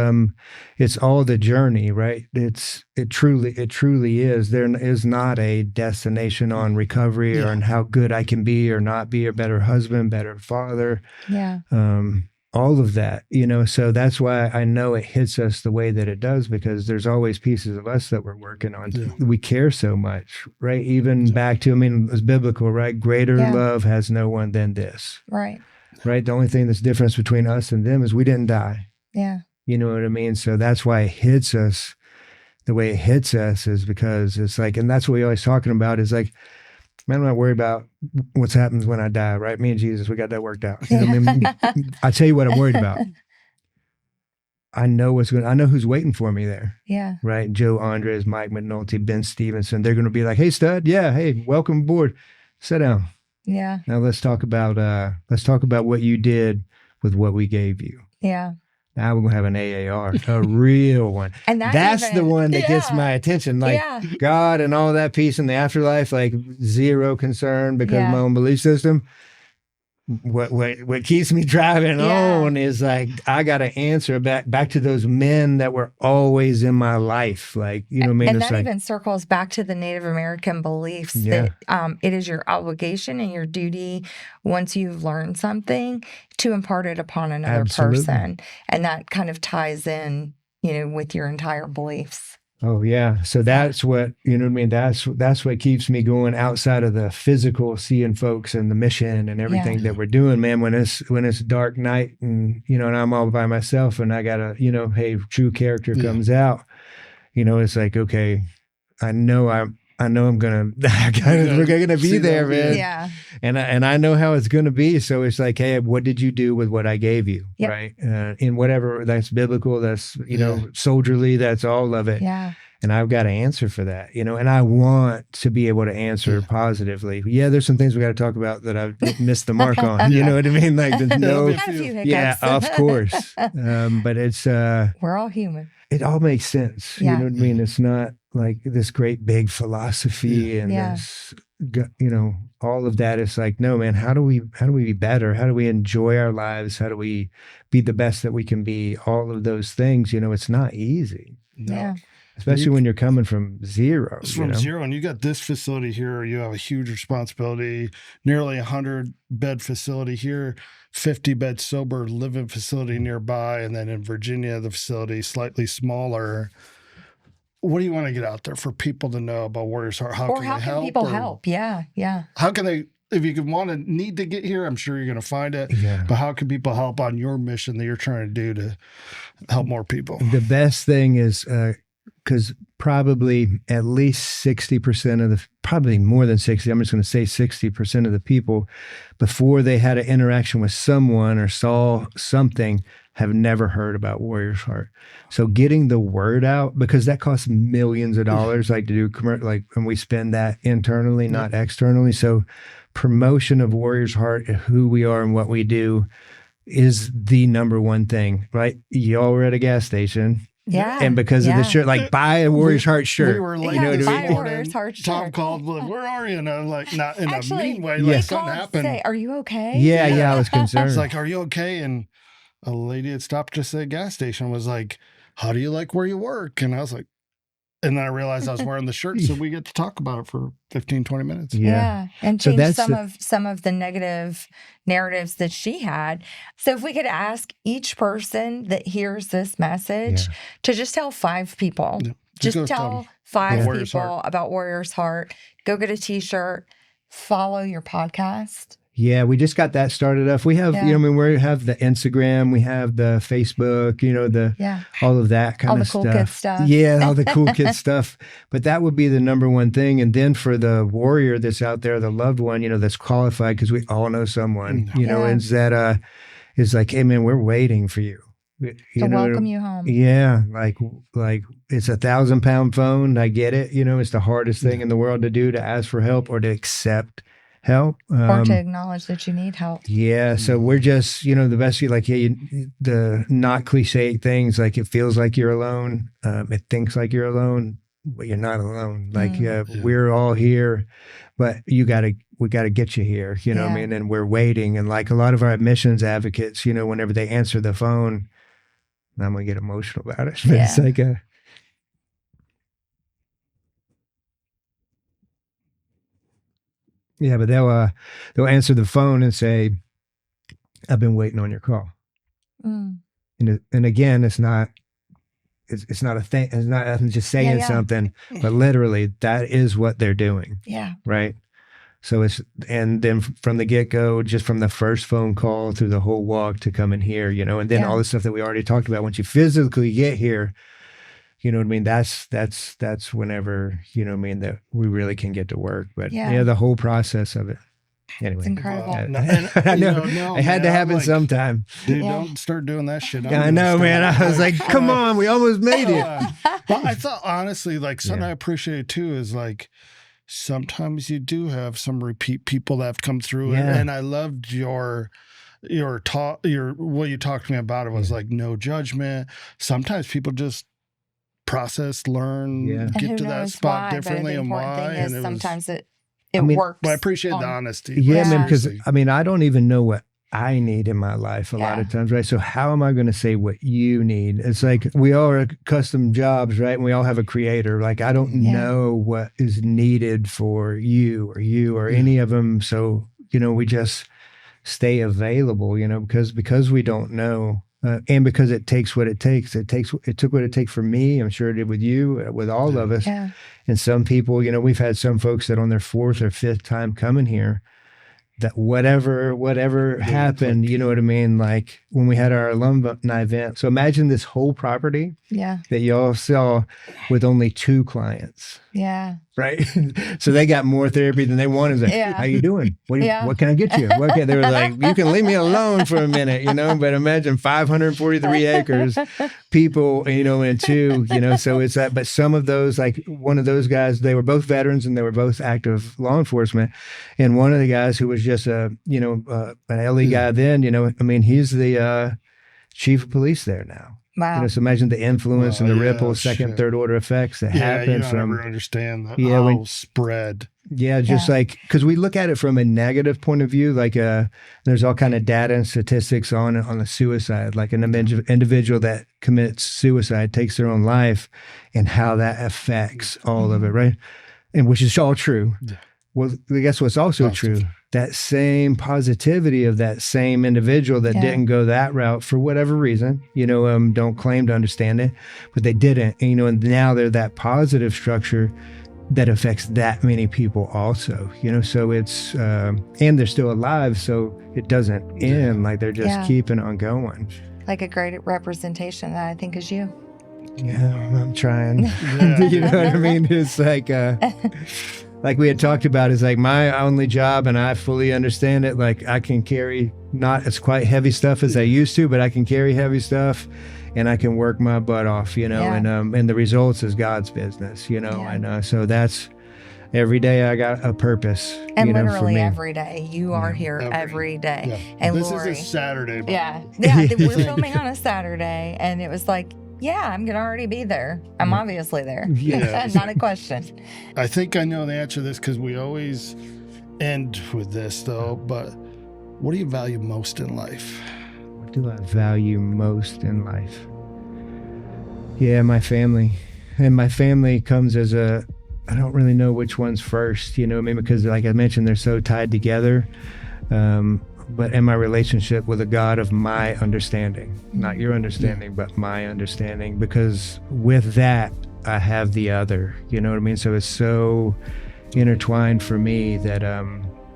it's all the journey, right? It truly is. There is not a destination on recovery or on how good I can be or not be a better husband, better father. Yeah. All of that, so that's why I know it hits us the way that it does, because there's always pieces of us that we're working on. Yeah. We care so much, right? Even back to, it's biblical, right? Greater love has no one than this. Right. Right. The only thing that's difference between us and them is we didn't die. Yeah. You know what I mean? So that's why it hits us the way it hits us, is because it's like, and that's what we're always talking about, is like, man, I'm not worried about what's happens when I die, right? Me and Jesus, we got that worked out. You know what I mean? I tell you what I'm worried about. I know who's waiting for me there. Yeah. Right? Joe Andres, Mike McNulty, Ben Stevenson. They're going to be like, hey, stud. Yeah. Hey, welcome aboard. Sit down. Yeah. Now let's talk about what you did with what we gave you. Yeah. Now we're going to have an AAR, a real one. And that's the one that gets my attention. Like God and all that peace in the afterlife, like zero concern because of my own belief system. What keeps me driving on is like, I got to answer back to those men that were always in my life. Like, you know what I mean? And it's that like, even circles back to the Native American beliefs that it is your obligation and your duty, once you've learned something, to impart it upon another person. And that kind of ties in, with your entire beliefs. Oh yeah. So that's what, you know what I mean? That's what keeps me going outside of the physical, seeing folks and the mission and everything that we're doing, man. When it's dark night and, and I'm all by myself and I gotta, hey, true character comes out, it's like, okay, I know I'm gonna, we're gonna be there, man. Yeah. And I know how it's gonna be. So it's like, hey, what did you do with what I gave you, right? In whatever that's biblical, that's soldierly, that's all of it. Yeah. And I've got to answer for that, and I want to be able to answer positively. Yeah, there's some things we got to talk about that I've missed the mark on. You know what I mean? Like there's no, of course. But it's we're all human. It all makes sense. You know what I mean? It's not like this great big philosophy and this, all of that. It's like, no, man, how do we be better? How do we enjoy our lives? How do we be the best that we can be? All of those things, it's not easy. No. Yeah. Especially when you're coming from zero. It's from zero, and you got this facility here. You have a huge responsibility, nearly 100-bed facility here, 50-bed sober living facility nearby, and then in Virginia, the facility slightly smaller. What do you want to get out there for people to know about Warriors Heart? How can people help? Yeah, yeah. How can they, if you need to get here, I'm sure you're going to find it. Yeah. But how can people help on your mission that you're trying to do to help more people? The best thing is, because probably at least 60% probably more than 60, I'm just going to say 60% of the people, before they had an interaction with someone or saw something, have never heard about Warriors Heart. So getting the word out, because that costs millions of dollars, like to do and we spend that internally, not externally. So promotion of Warriors Heart, who we are and what we do, is the number one thing, right? Y'all were at a gas station. Yeah. And because of the shirt, like buy a Warriors Heart shirt. We were like, buy a Warriors Heart shirt. Tom called, like, where are you? And I'm like, not in a mean way. Like something happened. Say, are you okay? Yeah, I was concerned. It's like, are you okay? And a lady had stopped just at a gas station, was like, how do you like where you work? And I was like, and then I realized I was wearing the shirt, so we get to talk about it for 15, 20 minutes. Yeah. And change some of the negative narratives that she had. So if we could ask each person that hears this message to just tell 5 people. Yeah. Just tell 5 people about Warriors Heart. Go get a t-shirt. Follow your podcast. Yeah, we just got that started up. We have, we have the Instagram, we have the Facebook, all of that kind of stuff. All the cool kid stuff. Yeah, all the cool kid stuff. But that would be the number one thing. And then for the warrior that's out there, the loved one, that's qualified, because we all know someone, and that is like, hey man, we're waiting for you. To welcome you home. Yeah, like it's 1,000-pound phone. I get it. It's the hardest thing in the world to do, to ask for help or to accept help, or to acknowledge that you need help. Yeah, so we're just, the best. The not cliche things, like it feels like you're alone. It thinks like you're alone, but you're not alone. Like we're all here, but we got to get you here. You know what I mean? And we're waiting. And like a lot of our admissions advocates, whenever they answer the phone, I'm gonna get emotional about it. But it's like but they'll answer the phone and say, "I've been waiting on your call." And again, it's not a thing. It's not I'm just saying something, but literally that is what they're doing. Yeah. Right. So and then from the get-go, just from the first phone call through the whole walk to come in here, and then all the stuff that we already talked about. Once you physically get here, you know what I mean? That's whenever, that we really can get to work. But the whole process of it. Anyway. It's incredible. I know. It had to happen sometime. Dude, don't start doing that shit. I know, man. I was like, come on, we almost made it. But I thought, honestly, like something I appreciate too is like, sometimes you do have some repeat people that have come through, and I loved your talk. What you talked to me about, it was like no judgment. Sometimes people just process, learn, get to that spot differently, and why. And sometimes it works. But I appreciate the honesty. Yeah, man. Because I don't even know what I need in my life a lot of times, right? So how am I going to say what you need? It's like we all are custom jobs, right? And we all have a creator. Like I don't know what is needed for you or any of them. So, we just stay available, because we don't know. And because it takes what it takes. It took what it takes for me. I'm sure it did with you, with all of us. Yeah. And some people, we've had some folks that on their 4th or 5th time coming here, that whatever happened, you know what I mean? Like when we had our alumni event. So imagine this whole property that y'all saw with only 2 clients. Yeah. Right. So they got more therapy than they wanted. Like, how you doing? What can I get you? They were like, you can leave me alone for a minute, but imagine 543 acres, people, and 2, so it's that. But some of those, like one of those guys, they were both veterans and they were both active law enforcement. And one of the guys who was just an LE guy then, he's the chief of police there now. Wow. So imagine the influence and the ripple, second, third order effects that happen you don't from. ever understand the spread. Yeah, just like, because we look at it from a negative point of view, like there's all kind of data and statistics on the suicide, like an individual that commits suicide, takes their own life, and how that affects all of it, right? And which is all true. Yeah. Well, guess what's also true? That same positivity of that same individual that didn't go that route for whatever reason, don't claim to understand it, but they didn't, and now they're that positive structure that affects that many people also, so it's, and they're still alive, so it doesn't end, like they're just keeping on going. Like a great representation that I think is you. Yeah, I'm trying. You know what I mean? It's like we had talked about, is like my only job, and I fully understand it. Like I can carry not as quite heavy stuff as I used to, but I can carry heavy stuff, and I can work my butt off, and the results is God's business, and so that's every day I got a purpose. And literally every day you are here every day. Yeah. And this Lori, is a Saturday. We're filming on a Saturday, and it was like, I'm going to already be there. I'm obviously there. Yeah. Not a question. I think I know the answer to this because we always end with this, though. But what do you value most in life? What do I value most in life? Yeah, my family. And my family comes as I don't really know which one's first, because like I mentioned, they're so tied together. But in my relationship with a God of my understanding, not your understanding, but my understanding, because with that, I have the other, you know what I mean? So it's so intertwined for me that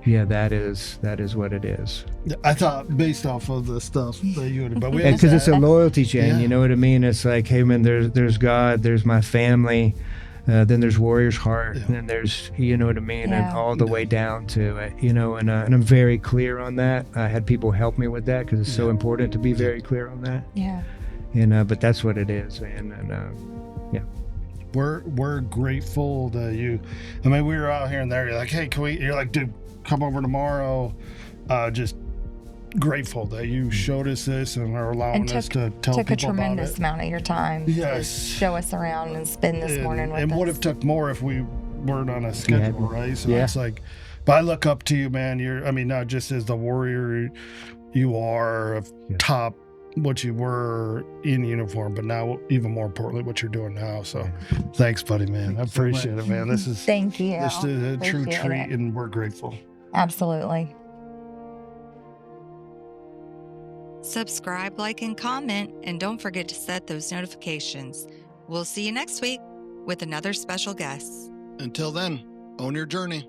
Yeah, that is what it is. I thought based off of the stuff that you would, but we Because it's a loyalty chain, Yeah. you know what I mean? It's like, hey man, there's God, there's my family, then there's Warrior's Heart, and then there's, you know what I mean, and all the way down to it, you know, and I'm very clear on that. I had people help me with that because it's so important to be very clear on that. Yeah. And but that's what it is, man. And we're grateful that you. I mean, we were out here and there. You're like, hey, can we? You're like, dude, come over tomorrow. Just grateful that you showed us this and are allowing us to tell people about it. Took a tremendous amount of your time to show us around and spend this morning with us. And would have took more if we weren't on a schedule, right? So it's like, but I look up to you, man. You're, I mean, not just as the warrior you are of top, what you were in uniform, but now even more importantly, what you're doing now. So thanks, buddy, man. I appreciate it, man. This is Thank you. This is a true treat, and we're grateful. Absolutely. Subscribe, like, and comment, and don't forget to set those notifications. We'll see you next week with another special guest. Until then, own your journey.